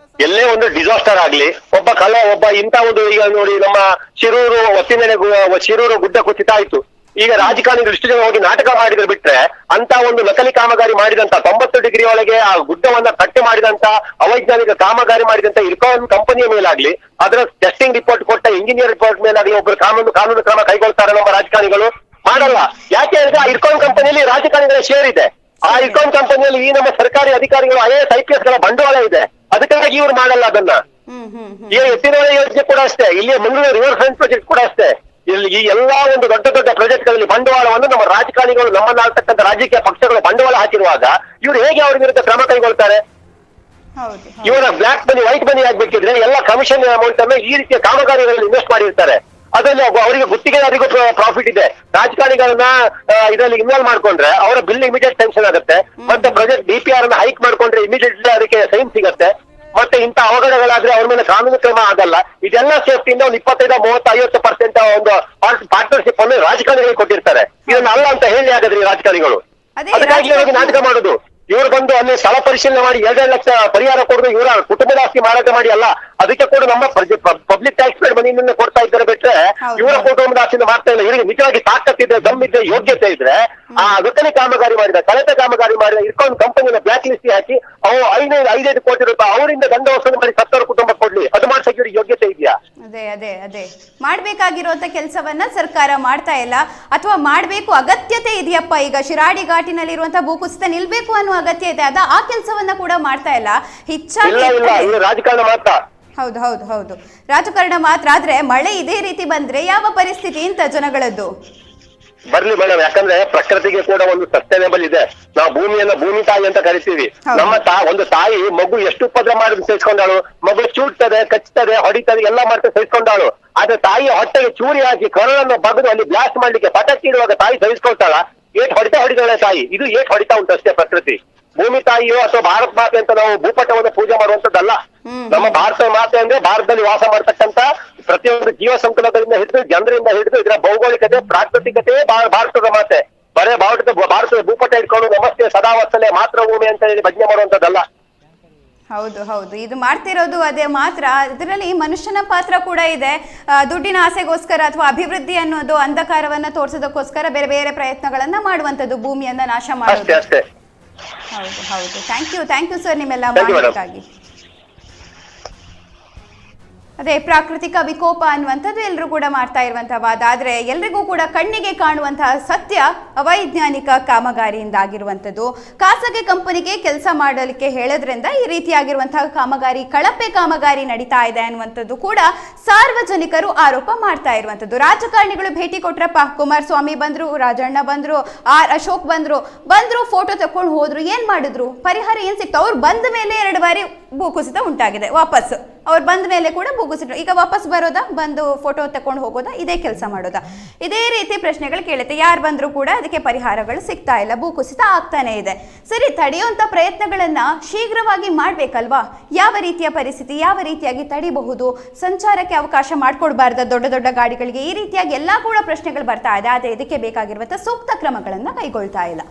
ಎಲ್ಲೇ ಒಂದು ಡಿಸಾಸ್ಟರ್ ಆಗ್ಲಿ, ಒಬ್ಬ ಇಂತ ಒಂದು, ಈಗ ನೋಡಿ ನಮ್ಮ ಶಿರೂರು ಗುಡ್ಡ ಕುಸಿತ ಆಯ್ತು. ಈಗ ರಾಜಕಾರಣಿಗಳು ಇಷ್ಟು ಜನ ಹೋಗಿ ನಾಟಕ ಮಾಡಿದ್ರೆ ಬಿಟ್ರೆ, ಅಂತ ಒಂದು ನಕಲಿ ಕಾಮಗಾರಿ ಮಾಡಿದಂತ 90 ಡಿಗ್ರಿ ಒಳಗೆ ಆ ಗುಡ್ಡವನ್ನ ಕಟ್ಟಿ ಮಾಡಿದಂತ ಅವೈಜ್ಞಾನಿಕ ಕಾಮಗಾರಿ ಮಾಡಿದಂತ ಇರ್ಕಾನ್ ಕಂಪನಿಯ ಮೇಲಾಗ್ಲಿ, ಅದರ ಟೆಸ್ಟಿಂಗ್ ರಿಪೋರ್ಟ್ ಕೊಟ್ಟ ಇಂಜಿನಿಯರ್ ರಿಪೋರ್ಟ್ ಮೇಲಾಗ್ಲಿ ಒಬ್ಬರು ಕಾನೂನು ಕ್ರಮ ಕೈಗೊಳ್ತಾರೆ ನಮ್ಮ ರಾಜಕಾರಣಿಗಳು? ಮಾಡಲ್ಲ. ಯಾಕೆ ಹೇಳಿದ್ರೆ ಆ ಇರ್ಕಾನ್ ಕಂಪನಿಯಲ್ಲಿ ರಾಜಕಾರಣಿಗಳ ಶೇರ್ ಇದೆ. ಆ ಇರ್ಕಾನ್ ಕಂಪನಿಯಲ್ಲಿ ಈ ನಮ್ಮ ಸರ್ಕಾರಿ ಅಧಿಕಾರಿಗಳು IAS IPS ಗಳ ಬಂಡವಾಳ ಇದೆ. ಅದಕ್ಕಾಗಿ ಇವ್ರು ಮಾಡಲ್ಲ ಅದನ್ನ. ಈಗ ಎತ್ತಿನಹೊಳೆ ಯೋಜನೆ ಕೂಡ ಅಷ್ಟೇ, ಇಲ್ಲಿ ಮಂಗಳೂರು ರಿವರ್ ಫ್ರಂಟ್ ಪ್ರಾಜೆಕ್ಟ್ ಕೂಡ ಅಷ್ಟೇ. ಇಲ್ಲಿ ಈ ಎಲ್ಲಾ ಒಂದು ದೊಡ್ಡ ದೊಡ್ಡ ಪ್ರಾಜೆಕ್ಟ್ ಗಳಲ್ಲಿ ಬಂಡವಾಳವನ್ನು ನಮ್ಮ ರಾಜಕಾರಣಿಗಳು, ನಮ್ಮನ್ನಾಗ್ತಕ್ಕಂಥ ರಾಜಕೀಯ ಪಕ್ಷಗಳು ಬಂಡವಾಳ ಹಾಕಿರುವಾಗ ಇವ್ರು ಹೇಗೆ ಅವ್ರ ವಿರುದ್ಧ ಕ್ರಮ ಕೈಗೊಳ್ತಾರೆ? ಇವರ ಬ್ಲಾಕ್ ಮನಿ ವೈಟ್ ಮನಿ ಆಗ್ಬೇಕಿದ್ರೆ ಎಲ್ಲ ಕಮಿಷನ್ ಅಮೌಂಟ್ ಅನ್ನು ಈ ರೀತಿಯ ಕಾಮಗಾರಿಗಳಲ್ಲಿ ಇನ್ವೆಸ್ಟ್ ಮಾಡಿರ್ತಾರೆ. ಅದರಲ್ಲಿ ಅವರಿಗೆ ಗುತ್ತಿಗೆದಾರಿಗೂ ಪ್ರಾಫಿಟ್ ಇದೆ. ರಾಜಕಾರಣಿಗಳನ್ನ ಇದರಲ್ಲಿ ಇನ್ವಾಲ್ವ್ ಮಾಡ್ಕೊಂಡ್ರೆ ಅವರ ಬಿಲ್ ಇಮಿಡಿಯೇಟ್ ಸ್ಯಾಂಕ್ಷನ್ ಆಗುತ್ತೆ. ಮತ್ತೆ ಪ್ರಾಜೆಕ್ಟ್ DPR ಅನ್ನ ಹೈಕ್ ಮಾಡ್ಕೊಂಡ್ರೆ ಇಮಿಡಿಯೇಟ್ಲಿ ಅದಕ್ಕೆ ಸೈನ್ ಸಿಗುತ್ತೆ. ಮತ್ತೆ ಇಂತ ಅವಘಡಗಳಾದ್ರೆ ಅವ್ರ ಮೇಲೆ ಕಾನೂನು ಕ್ರಮ ಆಗಲ್ಲ. ಇದೆಲ್ಲ ಸೇಫ್ಟಿಯಿಂದ ಒಂದು 25-30-50% ಒಂದು ಪಾರ್ಟ್ನರ್ಶಿಪ್ ಅನ್ನು ರಾಜಕಾರಣಿಗಳಿಗೆ ಕೊಟ್ಟಿರ್ತಾರೆ. ಇದನ್ನ ಅಲ್ಲ ಅಂತ ಹೇಳಿ ಹಾಗಾದ್ರೆ ರಾಜಕಾರಣಿಗಳು ಅದಕ್ಕಾಗಿ ಅವರಿಗೆ ನಾಟಕ ಮಾಡುದು. ಇವ್ರು ಬಂದು ಅಲ್ಲಿ ಸ್ಥಳ ಪರಿಶೀಲನೆ ಮಾಡಿ 2 ಲಕ್ಷ ಪರಿಹಾರ ಕೊಡೋದು ಇವರ ಕುಟುಂಬದ ಆಸ್ತಿ ಮಾರಾಟ ಮಾಡಿ ಅಲ್ಲ. ಅದಕ್ಕೆ ಕೂಡ ನಮ್ಮ ಪಬ್ಲಿಕ್ ಟ್ಯಾಕ್ಸ್ ಪೇಡ್ ಮನಿಯಿಂದ ಕೊಡ್ತಾ ಇದ್ದಾರೆ ಬಿಟ್ರೆ ಇವರ ಕುಟುಂಬದ ಆಸ್ತಿಯಿಂದ ಮಾಡ್ತಾ ಇಲ್ಲ. ಇವರಿಗೆ ನಿಜವಾಗಿ ತಾಕತ್ತಿದ್ರೆ, ದಮ್ಮಿದ್ರೆ, ಯೋಗ್ಯತೆ ಇದ್ರೆ ಆ ನಕಲಿ ಕಾಮಗಾರಿ ಮಾಡಿದ, ಕಳಪೆ ಕಾಮಗಾರಿ ಮಾಡಿದ ಇರ್ಕಾನ್ ಕಂಪನಿನ ಬ್ಲಾಕ್ ಲಿಸ್ಟ್ ಹಾಕಿ ಅವು 5 ಕೋಟಿ ರೂಪಾಯಿ ಅವರಿಂದ ದಂಡ ವಸೂಲಿ ಮಾಡಿ ಸತ್ತವರ ಕುಟುಂಬ ಕೊಡ್ಲಿ. ಅದು ಮಾಡ್ಸಕ್ಕೆ ಇವ್ರಿಗೆ ಯೋಗ್ಯತೆ ಇದೆಯಾ? ಅದೇ ಮಾಡ್ಬೇಕಾಗಿರುವಂತ ಕೆಲಸವನ್ನ ಸರ್ಕಾರ ಮಾಡ್ತಾ ಇಲ್ಲ, ಅಥವಾ ಮಾಡ್ಬೇಕು ಅಗತ್ಯತೆ ಇದೆಯಪ್ಪ. ಈಗ ಶಿರಾಡಿ ಘಾಟಿನಲ್ಲಿರುವಂತಹ ಭೂಕುಸಿತ ನಿಲ್ಬೇಕು ಅನ್ನುವ ಅಗತ್ಯ ಇದೆ, ಆ ಕೆಲಸವನ್ನ ಕೂಡ ಮಾಡ್ತಾ ಇಲ್ಲ. ಹೆಚ್ಚಾಗಿ ರಾಜಕಾರಣ ಮಾತ್ರ. ಹೌದು ರಾಜಕಾರಣ ಮಾತ್ರ. ಆದ್ರೆ ಮಳೆ ಇದೇ ರೀತಿ ಬಂದ್ರೆ ಯಾವ ಪರಿಸ್ಥಿತಿ ಅಂತ ಜನಗಳದ್ದು? ಬರ್ಲಿ ಮೇಡಮ್, ಯಾಕಂದ್ರೆ ಪ್ರಕೃತಿಗೆ ಕೂಡ ಒಂದು ಸಸ್ಟೈನೇಬಲ್ ಇದೆ. ನಾವು ಭೂಮಿಯನ್ನ ಭೂಮಿ ತಾಯಿ ಅಂತ ಕರಿತೀವಿ. ನಮ್ಮ ಒಂದು ತಾಯಿ ಮಗು ಎಷ್ಟು ಉಪದ್ರ ಮಾಡಿ ಸಹಿಸ್ಕೊಂಡಾಳು. ಮಗು ಚೂಡ್ತದೆ, ಕಚ್ತದೆ, ಹೊಡಿತದೆ, ಎಲ್ಲ ಮಾಡ್ತಾ ಸಹಿಸ್ಕೊಂಡಾಳು. ಆದ್ರೆ ತಾಯಿಯ ಹೊಟ್ಟೆಗೆ ಚೂರಿ ಹಾಕಿ ಕರಳನ್ನು ಬಗ್ದು ಅಲ್ಲಿ ಬ್ಲಾಸ್ಟ್ ಮಾಡ್ಲಿಕ್ಕೆ ಪಟಾಕಿ ಇಡುವಾಗ ತಾಯಿ ಸಹಿಸ್ಕೊಳ್ತಾಳ. ಏಟ್ ಹೊಡಿತಾಳೆ ತಾಯಿ. ಇದು ಏಟ್ ಹೊಡಿತಾ ಉಂಟು ಅಷ್ಟೇ ಪ್ರಕೃತಿ. ಭೂಮಿ ತಾಯಿಯೋ ಅಥವಾ ಭಾರತ ಮಾತೆ ಅಂತ ನಾವು ಭೂಪಟವನ್ನು ಪೂಜೆ ಮಾಡುವಂತದ್ದಲ್ಲ. ನಮ್ಮ ಭಾರತ ಮಾತೆ ಅಂದ್ರೆ ಭಾರತದಲ್ಲಿ ವಾಸ ಮಾಡ್ತಕ್ಕಂತ ಪ್ರತಿಯೊಂದು ಜೀವ ಸಂಕುಲದಿಂದ ಹಿಡಿದು, ಜನರಿಂದ ಹಿಡಿದು, ಇದರ ಭೌಗೋಳಿಕತೆ, ಪ್ರಾಕೃತಿಕತೆ ಭಾರತದ ಮಾತೆ. ಬರೇ ಭಾರತದ ಭೂಪಟ ಇಟ್ಕೊಂಡು ನಮಸ್ತೆ ಸದಾವತ್ಸಲೆ ಮಾತೃ ಭೂಮಿ ಅಂತ ಹೇಳಿ ಭಜನೆ ಮಾಡುವಂತದ್ದಲ್ಲ. ಹೌದು ಇದು ಮಾಡ್ತಿರೋದು ಅದೇ ಮಾತ್ರ. ಇದರಲ್ಲಿ ಮನುಷ್ಯನ ಪಾತ್ರ ಕೂಡ ಇದೆ. ದುಡ್ಡಿನ ಆಸೆಗೋಸ್ಕರ ಅಥವಾ ಅಭಿವೃದ್ಧಿ ಅನ್ನೋದು ಅಂಧಕಾರವನ್ನ ತೋರಿಸೋದಕ್ಕೋಸ್ಕರ ಬೇರೆ ಬೇರೆ ಪ್ರಯತ್ನಗಳನ್ನ ಮಾಡುವಂತದ್ದು, ಭೂಮಿಯನ್ನ ನಾಶ ಮಾಡೋದು. ಹೌದು ಥ್ಯಾಂಕ್ ಯು ಸರ್ ನಿಮ್ಮೆಲ್ಲ ಮಾಹಿತಿಗಾಗಿ. ಅದೇ ಪ್ರಾಕೃತಿಕ ವಿಕೋಪ ಅನ್ನುವಂಥದ್ದು ಎಲ್ಲರೂ ಕೂಡ ಮಾಡ್ತಾ ಇರುವಂತಹ ವಾದ. ಆದರೆ ಎಲ್ರಿಗೂ ಕೂಡ ಕಣ್ಣಿಗೆ ಕಾಣುವಂತಹ ಸತ್ಯ ಅವೈಜ್ಞಾನಿಕ ಕಾಮಗಾರಿಯಿಂದಾಗಿರುವಂಥದ್ದು. ಖಾಸಗಿ ಕಂಪನಿಗೆ ಕೆಲಸ ಮಾಡಲಿಕ್ಕೆ ಹೇಳೋದ್ರಿಂದ ಈ ರೀತಿಯಾಗಿರುವಂತಹ ಕಾಮಗಾರಿ, ಕಳಪೆ ಕಾಮಗಾರಿ ನಡೀತಾ ಇದೆ ಅನ್ನುವಂಥದ್ದು ಕೂಡ ಸಾರ್ವಜನಿಕರು ಆರೋಪ ಮಾಡ್ತಾ ಇರುವಂಥದ್ದು. ರಾಜಕಾರಣಿಗಳು ಭೇಟಿ ಕೊಟ್ರಪ್ಪ, ಕುಮಾರಸ್ವಾಮಿ ಬಂದ್ರು, ರಾಜಣ್ಣ ಬಂದ್ರು, ಅಶೋಕ್ ಬಂದ್ರು, ಫೋಟೋ ತಕೊಂಡು ಹೋದ್ರು. ಏನ್ ಮಾಡಿದ್ರು? ಪರಿಹಾರ ಏನ್ ಸಿಕ್ತು? ಅವ್ರು ಬಂದ ಮೇಲೆ 2 ಬಾರಿ ಭೂಕುಸಿತ ಉಂಟಾಗಿದೆ. ವಾಪಸ್ ಅವ್ರು ಬಂದ ಮೇಲೆ ಕೂಡ ಭೂಕುಸಿತ. ಈಗ ವಾಪಸ್ ಬರೋದಾ, ಬಂದು ಫೋಟೋ ತಕೊಂಡು ಹೋಗೋದಾ, ಇದೇ ಕೆಲಸ ಮಾಡೋದಾ? ಇದೇ ರೀತಿ ಪ್ರಶ್ನೆಗಳು ಕೇಳುತ್ತೆ. ಯಾರು ಬಂದರೂ ಕೂಡ ಅದಕ್ಕೆ ಪರಿಹಾರಗಳು ಸಿಗ್ತಾ ಇಲ್ಲ, ಭೂಕುಸಿತ ಆಗ್ತಾನೆ ಇದೆ. ಸರಿ, ತಡೆಯುವಂಥ ಪ್ರಯತ್ನಗಳನ್ನ ಶೀಘ್ರವಾಗಿ ಮಾಡ್ಬೇಕಲ್ವಾ? ಯಾವ ರೀತಿಯ ಪರಿಸ್ಥಿತಿ, ಯಾವ ರೀತಿಯಾಗಿ ತಡಿಬಹುದು? ಸಂಚಾರಕ್ಕೆ ಅವಕಾಶ ಮಾಡ್ಕೊಡ್ಬಾರ್ದ ದೊಡ್ಡ ದೊಡ್ಡ ಗಾಡಿಗಳಿಗೆ? ಈ ರೀತಿಯಾಗಿ ಎಲ್ಲಾ ಕೂಡ ಪ್ರಶ್ನೆಗಳು ಬರ್ತಾ ಇದೆ. ಆದರೆ ಇದಕ್ಕೆ ಬೇಕಾಗಿರುವಂಥ ಸೂಕ್ತ ಕ್ರಮಗಳನ್ನ ಕೈಗೊಳ್ತಾ ಇಲ್ಲ.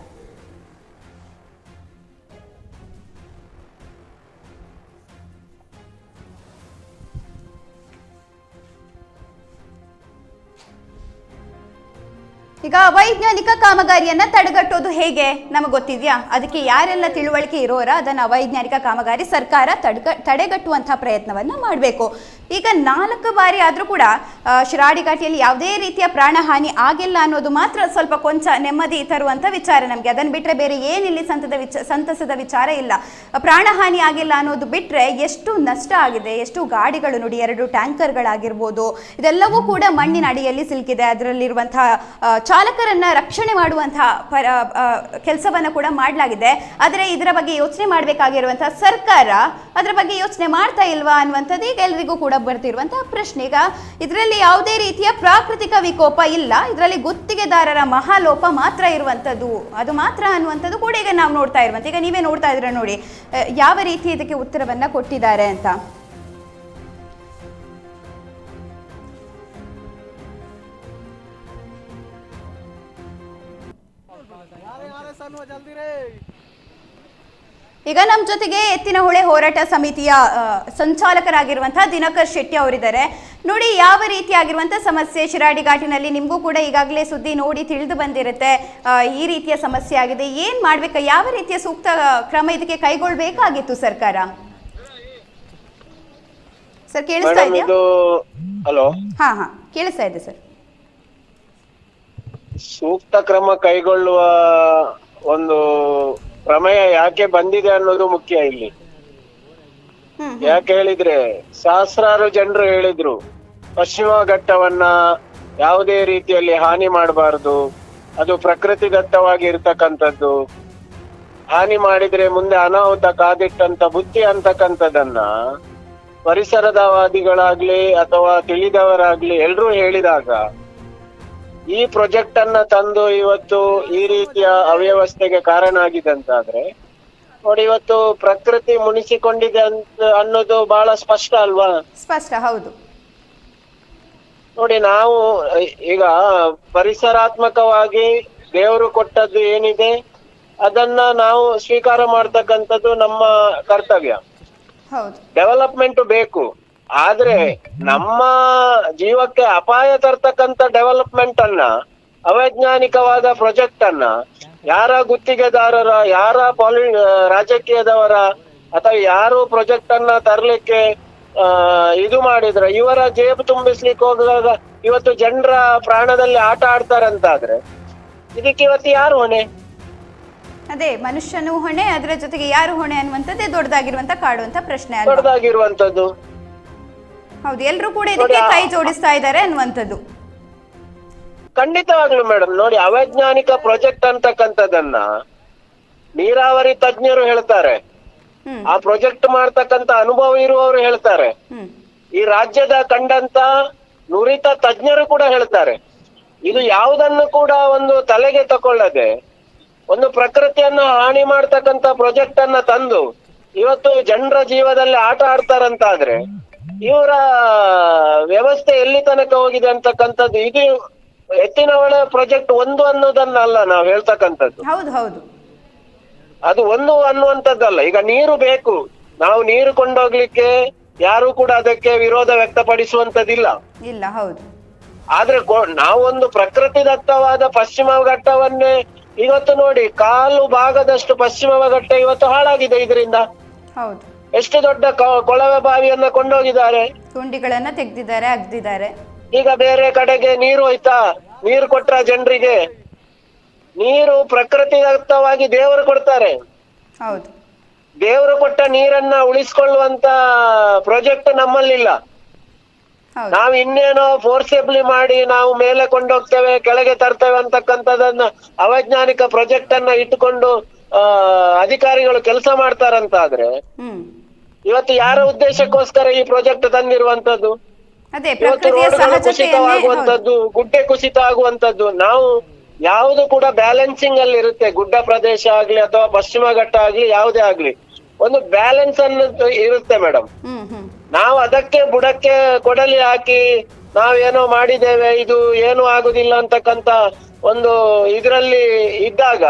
ಈಗ ಅವೈಜ್ಞಾನಿಕ ಕಾಮಗಾರಿಯನ್ನ ತಡೆಗಟ್ಟೋದು ಹೇಗೆ ನಮಗೆ ಗೊತ್ತಿದ್ಯಾ? ಅದಕ್ಕೆ ಯಾರೆಲ್ಲ ತಿಳುವಳಿಕೆ ಇರೋರ ಅದನ್ನ ಅವೈಜ್ಞಾನಿಕ ಕಾಮಗಾರಿ ಸರ್ಕಾರ ತಡೆಗಟ್ಟುವಂತಹ ಪ್ರಯತ್ನವನ್ನ ಮಾಡಬೇಕು. ಈಗ 4 ಬಾರಿ ಆದ್ರೂ ಕೂಡ ಶಿರಾಡಿ ಘಾಟಿಯಲ್ಲಿ ಯಾವುದೇ ರೀತಿಯ ಪ್ರಾಣಹಾನಿ ಆಗಿಲ್ಲ ಅನ್ನೋದು ಮಾತ್ರ ಸ್ವಲ್ಪ ಕೊಂಚ ನೆಮ್ಮದಿ ತರುವಂತ ವಿಚಾರ ನಮಗೆ. ಅದನ್ನ ಬಿಟ್ರೆ ಬೇರೆ ಏನಿಲ್ಲಿ ಸಂತಸದ ವಿಚಾರ ಇಲ್ಲ. ಪ್ರಾಣಹಾನಿ ಆಗಿಲ್ಲ ಅನ್ನೋದು ಬಿಟ್ರೆ ಎಷ್ಟು ನಷ್ಟ ಆಗಿದೆ, ಎಷ್ಟು ಗಾಡಿಗಳು ನೋಡಿ, 2 ಟ್ಯಾಂಕರ್ಗಳಾಗಿರ್ಬೋದು, ಇದೆಲ್ಲವೂ ಕೂಡ ಮಣ್ಣಿನ ಅಡಿಯಲ್ಲಿ ಸಿಲುಕಿದೆ. ಅದರಲ್ಲಿರುವಂತಹ ಚಾಲಕರನ್ನ ರಕ್ಷಣೆ ಮಾಡುವಂತಹ ಕೆಲಸವನ್ನ ಕೂಡ ಮಾಡಲಾಗಿದೆ. ಆದರೆ ಇದರ ಬಗ್ಗೆ ಯೋಚನೆ ಮಾಡಬೇಕಾಗಿರುವಂತಹ ಸರ್ಕಾರ ಅದರ ಬಗ್ಗೆ ಯೋಚನೆ ಮಾಡ್ತಾ ಇಲ್ವಾ ಅನ್ನುವಂಥದ್ದು ಈಗ ಎಲ್ಲರಿಗೂ ಕೂಡ ಬರ್ತಿರುವಂತಹ ಪ್ರಶ್ನೆ. ಈಗ ಇದರಲ್ಲಿ ಯಾವುದೇ ರೀತಿಯ ಪ್ರಾಕೃತಿಕ ವಿಕೋಪ ಇಲ್ಲ, ಇದರಲ್ಲಿ ಗುತ್ತಿಗೆದಾರರ ಮಹಾಲೋಪ ಮಾತ್ರ ಇರುವಂಥದ್ದು, ಅದು ಮಾತ್ರ ಅನ್ನುವಂಥದ್ದು ಕೂಡ ಈಗ ನಾವು ನೋಡ್ತಾ ಇರುವಂಥ. ಈಗ ನೀವೇ ನೋಡ್ತಾ ಇದ್ರೆ ನೋಡಿ ಯಾವ ರೀತಿ ಇದಕ್ಕೆ ಉತ್ತರವನ್ನ ಕೊಟ್ಟಿದ್ದಾರೆ ಅಂತ. ಈಗ ನಮ್ಮ ಜೊತೆಗೆ ಎತ್ತಿನಹೊಳೆ ಹೋರಾಟ ಸಮಿತಿಯ ಸಂಚಾಲಕರಾಗಿರುವಂತಹ ದಿನಕರ್ ಶೆಟ್ಟಿ ಅವರಿದ್ದಾರೆ. ನೋಡಿ ಯಾವ ರೀತಿಯಾಗಿರುವಂತಹ ಸಮಸ್ಯೆ ಶಿರಾಡಿ ಘಾಟಿನಲ್ಲಿ, ನಿಮಗೂ ಕೂಡ ಈಗಾಗಲೇ ಸುದ್ದಿ ನೋಡಿ ತಿಳಿದು ಬಂದಿರುತ್ತೆ ಈ ರೀತಿಯ ಸಮಸ್ಯೆ ಆಗಿದೆ. ಏನ್ ಮಾಡ್ಬೇಕು, ಯಾವ ರೀತಿಯ ಸೂಕ್ತ ಕ್ರಮ ಇದಕ್ಕೆ ಕೈಗೊಳ್ಳಬೇಕಾಗಿತ್ತು ಸರ್ಕಾರ? ಸರ್ ಕೇಳಿಸ್ತಾ ಇದೆಯಾ? ಹಲೋ, ಹಾ ಕೇಳಿಸ್ತಾ ಇದೆ ಸರ್. ಸೂಕ್ತ ಕ್ರಮ ಕೈಗೊಳ್ಳುವ ಒಂದು ಪ್ರಮೇಯ ಯಾಕೆ ಬಂದಿದೆ ಅನ್ನೋದು ಮುಖ್ಯ ಇಲ್ಲಿ. ಯಾಕೆ ಹೇಳಿದ್ರೆ, ಸಹಸ್ರಾರು ಜನರು ಹೇಳಿದ್ರು ಪಶ್ಚಿಮ ಘಟ್ಟವನ್ನ ಯಾವುದೇ ರೀತಿಯಲ್ಲಿ ಹಾನಿ ಮಾಡಬಾರದು, ಅದು ಪ್ರಕೃತಿದತ್ತವಾಗಿ ಇರ್ತಕ್ಕಂಥದ್ದು, ಹಾನಿ ಮಾಡಿದ್ರೆ ಮುಂದೆ ಅನಾಹುತ ಕಾದಿಟ್ಟಂತ ಬುದ್ಧಿ ಅಂತಕ್ಕಂಥದ್ದನ್ನ ಪರಿಸರದವಾದಿಗಳಾಗ್ಲಿ ಅಥವಾ ತಿಳಿದವರಾಗ್ಲಿ ಎಲ್ರೂ ಹೇಳಿದಾಗ ಈ ಪ್ರಾಜೆಕ್ಟ್ ಅನ್ನ ತಂದು ಇವತ್ತು ಈ ರೀತಿಯ ಅವ್ಯವಸ್ಥೆಗೆ ಕಾರಣ ಆಗಿದೆ ಅಂತಾದ್ರೆ ನೋಡಿ, ಇವತ್ತು ಪ್ರಕೃತಿ ಮುನಿಸಿಕೊಂಡಿದೆ ಅಂತ ಅನ್ನೋದು ಬಹಳ ಸ್ಪಷ್ಟ ಅಲ್ವಾ? ಸ್ಪಷ್ಟ, ಹೌದು. ನೋಡಿ, ನಾವು ಈಗ ಪರಿಸರಾತ್ಮಕವಾಗಿ ದೇವರು ಕೊಟ್ಟದ್ದು ಏನಿದೆ ಅದನ್ನ ನಾವು ಸ್ವೀಕಾರ ಮಾಡ್ತಕ್ಕಂಥದ್ದು ನಮ್ಮ ಕರ್ತವ್ಯ. ಡೆವಲಪ್ಮೆಂಟ್ ಬೇಕು, ಆದ್ರೆ ನಮ್ಮ ಜೀವಕ್ಕೆ ಅಪಾಯ ತರ್ತಕ್ಕಂಥ ಡೆವಲಪ್ಮೆಂಟ್ ಅನ್ನ, ಅವೈಜ್ಞಾನಿಕವಾದ ಪ್ರಾಜೆಕ್ಟ್ ಅನ್ನ ಯಾರ ಗುತ್ತಿಗೆದಾರರ, ಯಾರ ರಾಜಕೀಯದವರ ಅಥವಾ ಯಾರು ಪ್ರಾಜೆಕ್ಟ್ ಅನ್ನ ತರ್ಲಿಕ್ಕೆ ಇದು ಮಾಡಿದ್ರೆ ಇವರ ಜೇಬು ತುಂಬಿಸ್ಲಿಕ್ಕೆ ಹೋಗುವಾಗ ಇವತ್ತು ಜನರ ಪ್ರಾಣದಲ್ಲಿ ಆಟ ಆಡ್ತಾರಂತಾದ್ರೆ ಇದಕ್ಕೆ ಇವತ್ತು ಯಾರು ಹೊಣೆ? ಅದೇ ಮನುಷ್ಯನು ಹೊಣೆ, ಅದರ ಜೊತೆಗೆ ಯಾರು ಹೊಣೆ ಅನ್ನುವಂಥದ್ದೇ ದೊಡ್ಡದಾಗಿರುವಂತ ಕಾಡುವಂತ ಪ್ರಶ್ನೆ, ದೊಡ್ಡದಾಗಿರುವಂತದ್ದು. ಹೌದು, ಎಲ್ಲರೂ ಕೂಡ ಇದಕ್ಕೆ ಕೈ ಜೋಡಿಸ್ತಾ ಇದ್ದಾರೆ ಅನ್ನುವಂಥದ್ದು. ಖಂಡಿತವಾಗ್ಲು ಮೇಡಮ್, ನೋಡಿ, ಅವೈಜ್ಞಾನಿಕ ಪ್ರಾಜೆಕ್ಟ್ ಅಂತಕ್ಕಂಥದ್ದನ್ನ ನೀರಾವರಿ ತಜ್ಞರು ಹೇಳ್ತಾರೆ, ಆ ಪ್ರಾಜೆಕ್ಟ್ ಮಾಡ್ತಕ್ಕಂಥ ಅನುಭವ ಇರುವವರು ಹೇಳ್ತಾರೆ, ಈ ರಾಜ್ಯದ ಕಂಡಂತ ನುರಿತ ತಜ್ಞರು ಕೂಡ ಹೇಳ್ತಾರೆ. ಇದು ಯಾವುದನ್ನು ಕೂಡ ಒಂದು ತಲೆಗೆ ತಕೊಳ್ಳದೆ ಒಂದು ಪ್ರಕೃತಿಯನ್ನ ಹಾನಿ ಮಾಡ್ತಕ್ಕಂಥ ಪ್ರಾಜೆಕ್ಟ್ ಅನ್ನ ತಂದು ಇವತ್ತು ಜನರ ಜೀವದಲ್ಲಿ ಆಟ ಆಡ್ತಾರಂತಾದ್ರೆ ಇವರ ವ್ಯವಸ್ಥೆ ಎಲ್ಲಿ ತನಕ ಹೋಗಿದೆ ಅಂತಕ್ಕಂಥದ್ದು. ಇದು ಎತ್ತಿನಹೊಳೆ ಪ್ರಾಜೆಕ್ಟ್ ಒಂದು ಅನ್ನೋದನ್ನಲ್ಲ ನಾವು ಹೇಳ್ತಕ್ಕಂಥದ್ದು. ಹೌದು ಹೌದು, ಅದು ಒಂದು ಅನ್ನುವಂಥದ್ದಲ್ಲ. ಈಗ ನೀರು ಬೇಕು, ನಾವು ನೀರು ಕೊಂಡೋಗ್ಲಿಕ್ಕೆ ಯಾರು ಕೂಡ ಅದಕ್ಕೆ ವಿರೋಧ ವ್ಯಕ್ತಪಡಿಸುವಂತದ್ದಿಲ್ಲ. ಇಲ್ಲ, ಹೌದು. ಆದ್ರೆ ನಾವೊಂದು ಪ್ರಕೃತಿದತ್ತವಾದ ಪಶ್ಚಿಮ ಘಟ್ಟವನ್ನೇ ಇವತ್ತು ನೋಡಿ, ಕಾಲು ಭಾಗದಷ್ಟು ಪಶ್ಚಿಮ ಘಟ್ಟ ಇವತ್ತು ಹಾಳಾಗಿದೆ ಇದರಿಂದ. ಹೌದು, ಎಷ್ಟು ದೊಡ್ಡ ಕೊಳವೆ ಬಾವಿಯನ್ನ ಕೊಂಡೋಗಿದ್ದಾರೆ, ಗುಂಡಿಗಳನ್ನ ತೆಗೆದಿದ್ದಾರೆ, ಅಗ್ದಿದ್ದಾರೆ. ಈಗ ಬೇರೆ ಕಡೆಗೆ ನೀರು ಹೋಯ್ತಾ? ನೀರು ಕೊಟ್ರ ಜನರಿಗೆ? ನೀರು ಪ್ರಕೃತಿದತ್ತವಾಗಿ ದೇವರು ಕೊಡ್ತಾರೆ. ಹೌದು, ದೇವರು ಕೊಟ್ಟ ನೀರನ್ನ ಉಳಿಸ್ಕೊಳ್ಳುವಂತ ಪ್ರಾಜೆಕ್ಟ್ ನಮ್ಮಲ್ಲಿಲ್ಲ. ನಾವು ಇನ್ನೇನೋ ಫೋರ್ಸೆಬ್ಲಿ ಮಾಡಿ ನಾವು ಮೇಲೆ ಕೊಂಡೋಗ್ತೇವೆ, ಕೆಳಗೆ ತರ್ತೇವೆ ಅಂತಕ್ಕಂಥದನ್ನ ಅವೈಜ್ಞಾನಿಕ ಪ್ರಾಜೆಕ್ಟ್ ಅನ್ನ ಇಟ್ಟುಕೊಂಡು ಅಧಿಕಾರಿಗಳು ಕೆಲಸ ಮಾಡ್ತಾರಂತಾದ್ರೆ ಇವತ್ತು ಯಾರ ಉದ್ದೇಶಕ್ಕೋಸ್ಕರ ಈ ಪ್ರಾಜೆಕ್ಟ್ ತಂದಿರುವಂತದ್ದು? ಇವತ್ತು ರೋಡ್ಗಳು ಕುಸಿತವಾಗುವಂತದ್ದು, ಗುಡ್ಡೆ ಕುಸಿತ ಆಗುವಂತದ್ದು. ನಾವು ಯಾವುದು ಕೂಡ ಬ್ಯಾಲೆನ್ಸಿಂಗ್ ಅಲ್ಲಿ ಇರುತ್ತೆ, ಗುಡ್ಡ ಪ್ರದೇಶ ಆಗ್ಲಿ ಅಥವಾ ಪಶ್ಚಿಮ ಘಟ್ಟ ಆಗ್ಲಿ ಯಾವುದೇ ಆಗ್ಲಿ ಒಂದು ಬ್ಯಾಲೆನ್ಸ್ ಅನ್ನೋದು ಇರುತ್ತೆ ಮೇಡಮ್. ನಾವು ಅದಕ್ಕೆ ಬುಡಕ್ಕೆ ಕೊಡಲಿ ಹಾಕಿ ನಾವೇನೋ ಮಾಡಿದ್ದೇವೆ, ಇದು ಏನು ಆಗುದಿಲ್ಲ ಅಂತಕ್ಕಂತ ಒಂದು ಇದ್ರಲ್ಲಿ ಇದ್ದಾಗ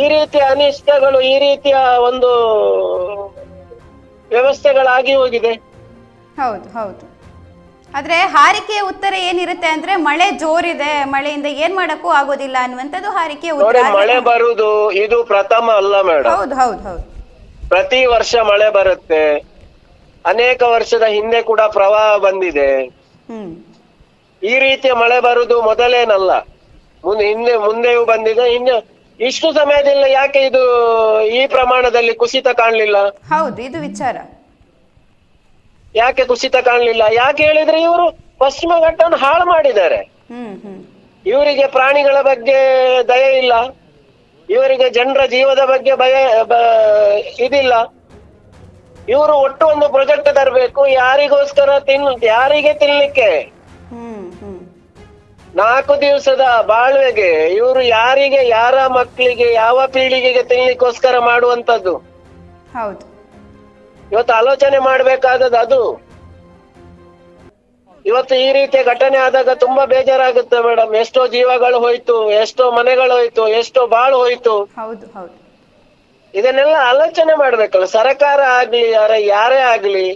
ಈ ರೀತಿಯ ಅನಿಷ್ಟಗಳು, ಈ ರೀತಿಯ ಒಂದು ವ್ಯವಸ್ಥೆಗಳಾಗಿ ಹೋಗಿದೆ. ಹೌದು ಹೌದು, ಆದ್ರೆ ಹಾರಿಕೆಯ ಉತ್ತರ ಏನಿರುತ್ತೆ ಅಂದ್ರೆ ಮಳೆ ಜೋರಿದೆ, ಮಳೆಯಿಂದ ಏನ್ ಮಾಡಕ್ಕೂ ಆಗೋದಿಲ್ಲ ಅನ್ನುವಂಥದ್ದು ಹಾರಿಕೆಯ ನೋಡಿ, ಉತ್ತರ. ಮಳೆ ಬರುವುದು ಇದು ಪ್ರಥಮ ಅಲ್ಲ ಮೇಡಮ್. ಹೌದು ಹೌದು ಹೌದು. ಪ್ರತಿ ವರ್ಷ ಮಳೆ ಬರುತ್ತೆ. ಅನೇಕ ವರ್ಷದ ಹಿಂದೆ ಕೂಡ ಪ್ರವಾಹ ಬಂದಿದೆ. ಈ ರೀತಿಯ ಮಳೆ ಬರುವುದು ಮೊದಲೇನಲ್ಲ, ಮುಂದೆಯೂ ಬಂದಿದೆ. ಇನ್ನು ಇಷ್ಟು ಸಮಯದಲ್ಲಿ ಯಾಕೆ ಇದು ಈ ಪ್ರಮಾಣದಲ್ಲಿ ಕುಸಿತ ಕಾಣ್ಲಿಲ್ಲ? ಹೌದು, ಇದು ವಿಚಾರ. ಯಾಕೆ ಕುಸಿತ ಕಾಣ್ಲಿಲ್ಲ? ಯಾಕೆ ಹೇಳಿದ್ರೆ ಇವರು ಪಶ್ಚಿಮ ಘಟ್ಟವನ್ನು ಹಾಳು ಮಾಡಿದ್ದಾರೆ. ಇವರಿಗೆ ಪ್ರಾಣಿಗಳ ಬಗ್ಗೆ ದಯೆ ಇಲ್ಲ, ಇವರಿಗೆ ಜನರ ಜೀವದ ಬಗ್ಗೆ ಇದಿಲ್ಲ. ಇವರು ಒಟ್ಟು ಒಂದು ಪ್ರಾಜೆಕ್ಟ್ ತರಬೇಕು, ಯಾರಿಗೋಸ್ಕರ ಯಾರಿಗೆ ತಿನ್ಲಿಕ್ಕೆ? 4 ದಿವಸದ ಬಾಳ್ವೆಗೆ ಇವರು ಯಾರಿಗೆ, ಯಾರ ಮಕ್ಕಳಿಗೆ, ಯಾವ ಪೀಳಿಗೆಗೆ ತಿನ್ಲಿಕ್ಕೋಸ್ಕರ ಮಾಡುವಂತದ್ದು. ಹೌದು, ಇವತ್ತು ಆಲೋಚನೆ ಮಾಡ್ಬೇಕಾದದ್ದು ಅದು. ಇವತ್ತು ಈ ರೀತಿಯ ಘಟನೆ ಆದಾಗ ತುಂಬಾ ಬೇಜಾರಾಗುತ್ತೆ ಮೇಡಮ್. ಎಷ್ಟೋ ಜೀವಗಳು ಹೋಯ್ತು, ಎಷ್ಟೋ ಮನೆಗಳು ಹೋಯ್ತು, ಎಷ್ಟೋ ಬಾಳು ಹೋಯ್ತು. ಹೌದು ಹೌದು. ಇದನ್ನೆಲ್ಲ ಆಲೋಚನೆ ಮಾಡ್ಬೇಕಲ್ಲ, ಸರ್ಕಾರ ಆಗ್ಲಿ ಯಾರೇ ಆಗ್ಲಿ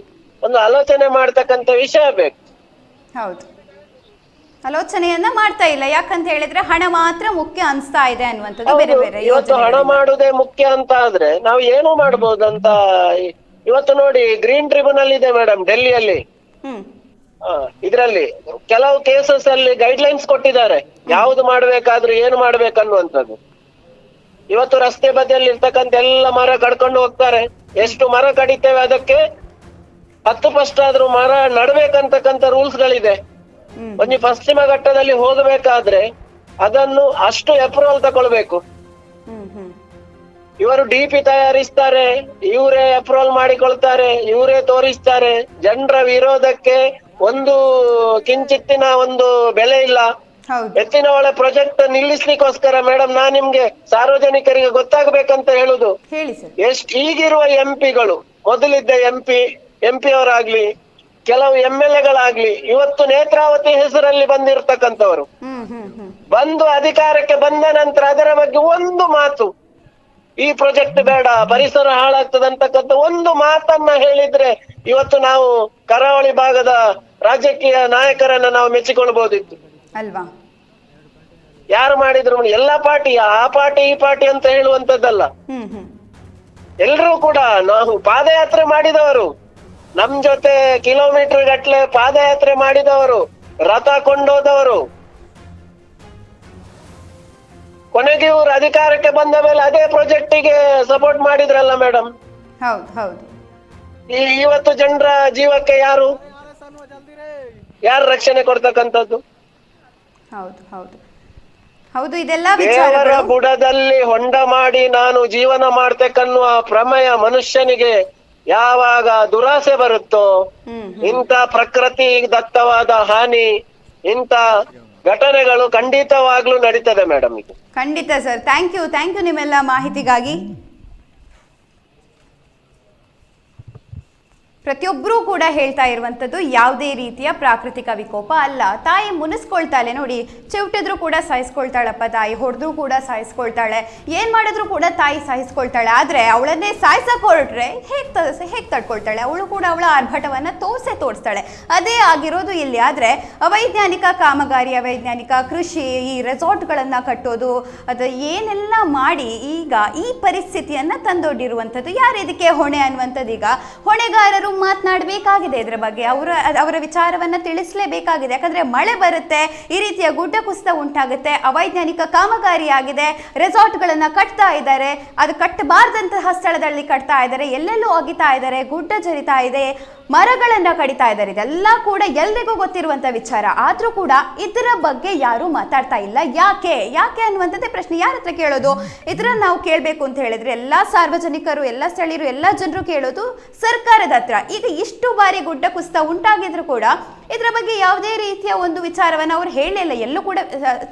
ಒಂದು ಆಲೋಚನೆ ಮಾಡ್ತಕ್ಕಂತ ವಿಷಯ ಬೇಕು. ಹೌದು, ಆಲೋಚನೆಯನ್ನ ಮಾಡ್ತಾ ಇಲ್ಲ. ಯಾಕಂತ ಹೇಳಿದ್ರೆ ಹಣ ಮಾತ್ರ ಮುಖ್ಯ ಅನ್ಸ್ತಾ ಇದೆ ಅನ್ನುವಂಥದ್ದು. ಬೇರೆ ಬೇರೆ ಇವತ್ತು ಹಣ ಮಾಡುದೇ ಮುಖ್ಯ ಅಂತ ಆದ್ರೆ ನಾವು ಏನು ಮಾಡ್ಬೋದಂತ. ಇವತ್ತು ನೋಡಿ, ಗ್ರೀನ್ ಟ್ರಿಬ್ಯುನಲ್ ಇದೆ ಮೇಡಮ್ ಡೆಲ್ಲಿಯಲ್ಲಿ. ಇದ್ರಲ್ಲಿ ಕೆಲವು ಕೇಸಸ್ ಅಲ್ಲಿ ಗೈಡ್ಲೈನ್ಸ್ ಕೊಟ್ಟಿದ್ದಾರೆ, ಯಾವ್ದು ಮಾಡ್ಬೇಕಾದ್ರೂ ಏನು ಮಾಡ್ಬೇಕನ್ನುವಂಥದ್ದು. ಇವತ್ತು ರಸ್ತೆ ಬದಿಯಲ್ಲಿ ಇರ್ತಕ್ಕಂಥ ಎಲ್ಲ ಮರ ಕಡ್ಕೊಂಡು ಹೋಗ್ತಾರೆ. ಎಷ್ಟು ಮರ ಕಡಿತೇವೆ ಅದಕ್ಕೆ 10% ಆದ್ರೂ ಮರ ನಡ್ಬೇಕಂತಕ್ಕಂಥ ರೂಲ್ಸ್ ಗಳಿದೆ. ಒಂದು ಪಶ್ಚಿಮ ಘಟ್ಟದಲ್ಲಿ ಹೋಗಬೇಕಾದ್ರೆ ಅದನ್ನು ಅಷ್ಟು ಅಪ್ರೂವಲ್ ತಗೊಳ್ಬೇಕು. ಇವರು DP ತಯಾರಿಸ್ತಾರೆ, ಇವರೇ ಅಪ್ರೂವಲ್ ಮಾಡಿಕೊಳ್ತಾರೆ, ಇವರೇ ತೋರಿಸ್ತಾರೆ. ಜನರ ವಿರೋಧಕ್ಕೆ ಒಂದು ಕಿಂಚಿತ್ತಿನ ಒಂದು ಬೆಲೆ ಇಲ್ಲ. ಎತ್ತಿನ ಹೊಳೆ ಪ್ರಾಜೆಕ್ಟ್ ನಿಲ್ಲಿಸ್ಲಿಕ್ಕೋಸ್ಕರ ಮೇಡಮ್ ನಾನ್ ನಿಮ್ಗೆ ಸಾರ್ವಜನಿಕರಿಗೆ ಗೊತ್ತಾಗ್ಬೇಕಂತ ಹೇಳುದು, ಈಗಿರುವ MP ಗಳು, ಮೊದಲಿದ್ದ MP ಅವರಾಗ್ಲಿ, ಕೆಲವು MLA ಇವತ್ತು ನೇತ್ರಾವತಿ ಹೆಸರಲ್ಲಿ ಬಂದಿರತಕ್ಕಂಥವರು ಬಂದು ಅಧಿಕಾರಕ್ಕೆ ಬಂದ ನಂತರ ಅದರ ಬಗ್ಗೆ ಒಂದು ಮಾತು, ಈ ಪ್ರಾಜೆಕ್ಟ್ ಬೇಡ, ಪರಿಸರ ಹಾಳಾಗ್ತದಂತಕ್ಕಂಥ ಒಂದು ಮಾತನ್ನ ಹೇಳಿದ್ರೆ ಇವತ್ತು ನಾವು ಕರಾವಳಿ ಭಾಗದ ರಾಜಕೀಯ ನಾಯಕರನ್ನ ನಾವು ಮೆಚ್ಚಿಕೊಳ್ಬಹುದಿತ್ತು ಅಲ್ವಾ. ಯಾರು ಮಾಡಿದ್ರು ಎಲ್ಲಾ ಪಾರ್ಟಿ, ಆ ಪಾರ್ಟಿ ಈ ಪಾರ್ಟಿ ಅಂತ ಹೇಳುವಂತದ್ದಲ್ಲ. ಎಲ್ರೂ ಕೂಡ ನಾವು ಪಾದಯಾತ್ರೆ ಮಾಡಿದವರು, ನಮ್ ಜೊತೆ ಕಿಲೋಮೀಟರ್ ಗಟ್ಲೆ ಪಾದಯಾತ್ರೆ ಮಾಡಿದವರು, ರಥ ಕೊಂಡೋದವರು, ಕೊನೆಗೆ ಇವರು ಅಧಿಕಾರಕ್ಕೆ ಬಂದ ಮೇಲೆ ಅದೇ ಪ್ರಾಜೆಕ್ಟಿಗೆ ಸಪೋರ್ಟ್ ಮಾಡಿದ್ರಲ್ಲ ಮೇಡಮ್. ಹೌದು ಹೌದು. ಇವತ್ತು ಜನರ ಜೀವಕ್ಕೆ ಯಾರು ರಕ್ಷಣೆ ಕೊಡ್ತಕ್ಕಂಥದ್ದು? ಹೌದು ಹೌದು ಹೌದು. ಇದೆಲ್ಲ ದೇವರ ಬುಡದಲ್ಲಿ ಹೊಂಡ ಮಾಡಿ ನಾನು ಜೀವನ ಮಾಡ್ತಕ್ಕನ್ನುವ ಪ್ರಮೇಯ ಮನುಷ್ಯನಿಗೆ ಯಾವಾಗ ದುರಾಸೆ ಬರುತ್ತೋ, ಇಂಥ ಪ್ರಕೃತಿ ದತ್ತವಾದ ಹಾನಿ, ಇಂಥ ಘಟನೆಗಳು ಖಂಡಿತವಾಗ್ಲೂ ನಡೀತದೆ ಮೇಡಮ್. ಇದು ಖಂಡಿತ ಸರ್. ಥ್ಯಾಂಕ್ ಯು ನಿಮ್ಮೆಲ್ಲ ಮಾಹಿತಿಗಾಗಿ. ಪ್ರತಿಯೊಬ್ಬರೂ ಕೂಡ ಹೇಳ್ತಾ ಇರುವಂಥದ್ದು ಯಾವುದೇ ರೀತಿಯ ಪ್ರಾಕೃತಿಕ ವಿಕೋಪ ಅಲ್ಲ. ತಾಯಿ ಮುನಿಸ್ಕೊಳ್ತಾಳೆ ನೋಡಿ, ಚಿವುಟಿದ್ರು ಕೂಡ ಸಹಿಸ್ಕೊಳ್ತಾಳಪ್ಪ ತಾಯಿ, ಹೊಡೆದ್ರು ಕೂಡ ಸಹಿಸ್ಕೊಳ್ತಾಳೆ, ಏನು ಮಾಡಿದ್ರು ಕೂಡ ತಾಯಿ ಸಹಿಸ್ಕೊಳ್ತಾಳೆ. ಆದರೆ ಅವಳನ್ನೇ ಸಾಯಿಸಕ್ಕೆ ಹೊರಟ್ರೆ ಹೇಗೆ ತಡ್ಕೊಳ್ತಾಳೆ? ಅವಳು ಕೂಡ ಅವಳ ಆರ್ಭಟವನ್ನು ತೋರಿಸ್ತಾಳೆ. ಅದೇ ಆಗಿರೋದು ಇಲ್ಲಿ. ಆದರೆ ಅವೈಜ್ಞಾನಿಕ ಕಾಮಗಾರಿ, ಅವೈಜ್ಞಾನಿಕ ಕೃಷಿ, ಈ ರೆಸಾರ್ಟ್ಗಳನ್ನು ಕಟ್ಟೋದು, ಅದು ಏನೆಲ್ಲ ಮಾಡಿ ಈಗ ಈ ಪರಿಸ್ಥಿತಿಯನ್ನು ತಂದೊಡ್ಡಿರುವಂಥದ್ದು ಯಾರು ಇದಕ್ಕೆ ಹೊಣೆ ಅನ್ನುವಂಥದ್ದು ಈಗ ಹೊಣೆಗಾರರು ಮಾತನಾಡಬೇಕಾಗಿದೆ. ಇದರ ಬಗ್ಗೆ ಅವರ ವಿಚಾರವನ್ನ ತಿಳಿಸಲೇಬೇಕಾಗಿದೆ. ಯಾಕಂದ್ರೆ ಮಳೆ ಬರುತ್ತೆ, ಈ ರೀತಿಯ ಗುಡ್ಡ ಕುಸಿತ ಉಂಟಾಗುತ್ತೆ, ಅವೈಜ್ಞಾನಿಕ ಕಾಮಗಾರಿ ಆಗಿದೆ, ರೆಸಾರ್ಟ್ಗಳನ್ನ ಕಟ್ತಾ ಇದ್ದಾರೆ, ಅದು ಕಟ್ಟಬಾರ್ದಂತಹ ಸ್ಥಳದಲ್ಲಿ ಕಟ್ತಾ ಇದ್ದಾರೆ, ಎಲ್ಲೆಲ್ಲೂ ಅಗಿತಾ ಇದ್ದಾರೆ, ಗುಡ್ಡ ಜರಿತಾ ಇದೆ, ಮರಗಳನ್ನ ಕಡಿತಾ ಇದ್ದಾರೆ. ಇದೆಲ್ಲ ಕೂಡ ಎಲ್ರಿಗೂ ಗೊತ್ತಿರುವಂತ ವಿಚಾರ. ಆದ್ರೂ ಕೂಡ ಇದರ ಬಗ್ಗೆ ಯಾರು ಮಾತಾಡ್ತಾ ಇಲ್ಲ. ಯಾಕೆ ಅನ್ನುವಂಥದ್ದೇ ಪ್ರಶ್ನೆ. ಯಾರ ಹತ್ರ ಕೇಳೋದು? ಇದನ್ನ ನಾವು ಕೇಳಬೇಕು ಅಂತ ಹೇಳಿದ್ರೆ ಎಲ್ಲಾ ಸಾರ್ವಜನಿಕರು, ಎಲ್ಲ ಸ್ಥಳೀಯರು, ಎಲ್ಲ ಜನರು ಕೇಳೋದು ಸರ್ಕಾರದ ಹತ್ರ. ಈಗ ಇಷ್ಟು ಬಾರಿ ಗುಡ್ಡ ಕುಸಿತ ಉಂಟಾಗಿದ್ರು ಕೂಡ ಇದರ ಬಗ್ಗೆ ಯಾವುದೇ ರೀತಿಯ ಒಂದು ವಿಚಾರವನ್ನು ಅವ್ರು ಹೇಳಲಿಲ್ಲ, ಎಲ್ಲೂ ಕೂಡ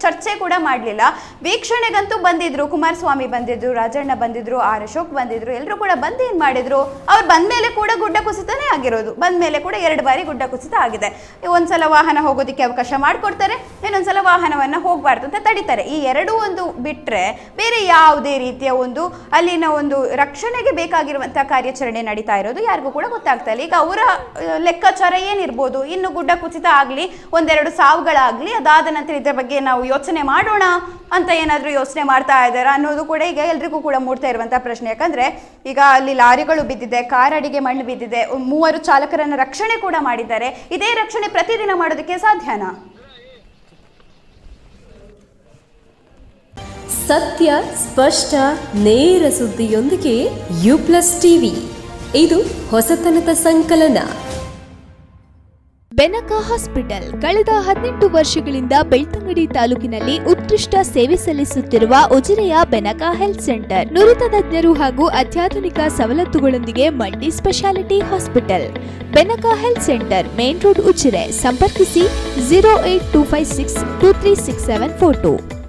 ಚರ್ಚೆ ಕೂಡ ಮಾಡಲಿಲ್ಲ. ವೀಕ್ಷಣೆಗಂತೂ ಬಂದಿದ್ರು, ಕುಮಾರಸ್ವಾಮಿ ಬಂದಿದ್ರು, ರಾಜಣ್ಣ ಬಂದಿದ್ರು, ಆರ್ ಅಶೋಕ್ ಬಂದಿದ್ರು, ಎಲ್ಲರೂ ಕೂಡ ಬಂದು ಏನು ಮಾಡಿದ್ರು, ಅವ್ರು ಬಂದ ಮೇಲೆ ಕೂಡ ಗುಡ್ಡ ಕುಸಿತನೇ ಆಗಿರೋದು. ಬಂದ ಮೇಲೆ ಕೂಡ 2 ಬಾರಿ ಗುಡ್ಡ ಕುಸಿತ ಆಗಿದೆ. ಒಂದ್ಸಲ ವಾಹನ ಹೋಗೋದಕ್ಕೆ ಅವಕಾಶ ಮಾಡಿಕೊಡ್ತಾರೆ, ಇನ್ನೊಂದ್ಸಲ ವಾಹನವನ್ನು ಹೋಗಬಾರ್ದು ಅಂತ ತಡೀತಾರೆ. ಈ ಎರಡೂ ಒಂದು ಬಿಟ್ಟರೆ ಬೇರೆ ಬೇರೆ ಯಾವುದೇ ರೀತಿಯ ಒಂದು ಅಲ್ಲಿನ ಒಂದು ರಕ್ಷಣೆಗೆ ಬೇಕಾಗಿರುವಂಥ ಕಾರ್ಯಾಚರಣೆ ನಡೀತಾ ಇರೋದು ಯಾರಿಗೂ ಕೂಡ ಗೊತ್ತಾಗ್ತಾ ಇಲ್ಲ. ಈಗ ಅವರ ಲೆಕ್ಕಾಚಾರ ಏನಿರ್ಬೋದು, ಇನ್ನು ಗುಡ್ಡ ಕುಸಿತ ಆಗಲಿ, ಒಂದೆರಡು ಸಾವುಗಳಾಗಲಿ, ಅದಾದ ನಂತರ ಇದರ ಬಗ್ಗೆ ನಾವು ಯೋಚನೆ ಮಾಡೋಣ ಅಂತ ಏನಾದರೂ ಯೋಚನೆ ಮಾಡ್ತಾ ಇದ್ದಾರಾ ಅನ್ನೋದು ಕೂಡ ಈಗ ಎಲ್ರಿಗೂ ಕೂಡ ಮೂಡ್ತಾ ಇರುವಂಥ ಪ್ರಶ್ನೆ. ಯಾಕಂದರೆ ಈಗ ಅಲ್ಲಿ ಲಾರಿಗಳು ಬಿದ್ದಿದೆ, ಕಾರಡಿಗೆ ಮಣ್ಣು ಬಿದ್ದಿದೆ, 3 ಚಾಲಕರನ್ನು ರಕ್ಷಣೆ ಕೂಡ ಮಾಡಿದ್ದಾರೆ. ಇದೇ ರಕ್ಷಣೆ ಪ್ರತಿದಿನ ಮಾಡೋದಕ್ಕೆ ಸಾಧ್ಯನಾ? ಸತ್ಯ, ಸ್ಪಷ್ಟ, ನೇರ ಸುದ್ದಿಯೊಂದಿಗೆ U+ TV. ಇದು ಹೊಸತನದ ಸಂಕಲನ. ಬೆನಕ ಹಾಸ್ಪಿಟಲ್ ಕಳೆದ 18 ವರ್ಷಗಳಿಂದ ಬೆಳ್ತಂಗಡಿ ತಾಲೂಕಿನಲ್ಲಿ ಉತ್ಕೃಷ್ಟ ಸೇವೆ ಸಲ್ಲಿಸುತ್ತಿರುವ ಉಜಿರೆಯ ಬೆನಕ ಹೆಲ್ತ್ ಸೆಂಟರ್ ನುರಿತ ತಜ್ಞರು ಹಾಗೂ ಅತ್ಯಾಧುನಿಕ ಸವಲತ್ತುಗಳೊಂದಿಗೆ multi speciality hospital. Benaka health centre, main road, Ujire. ಸಂಪರ್ಕಿಸಿ 08256236742.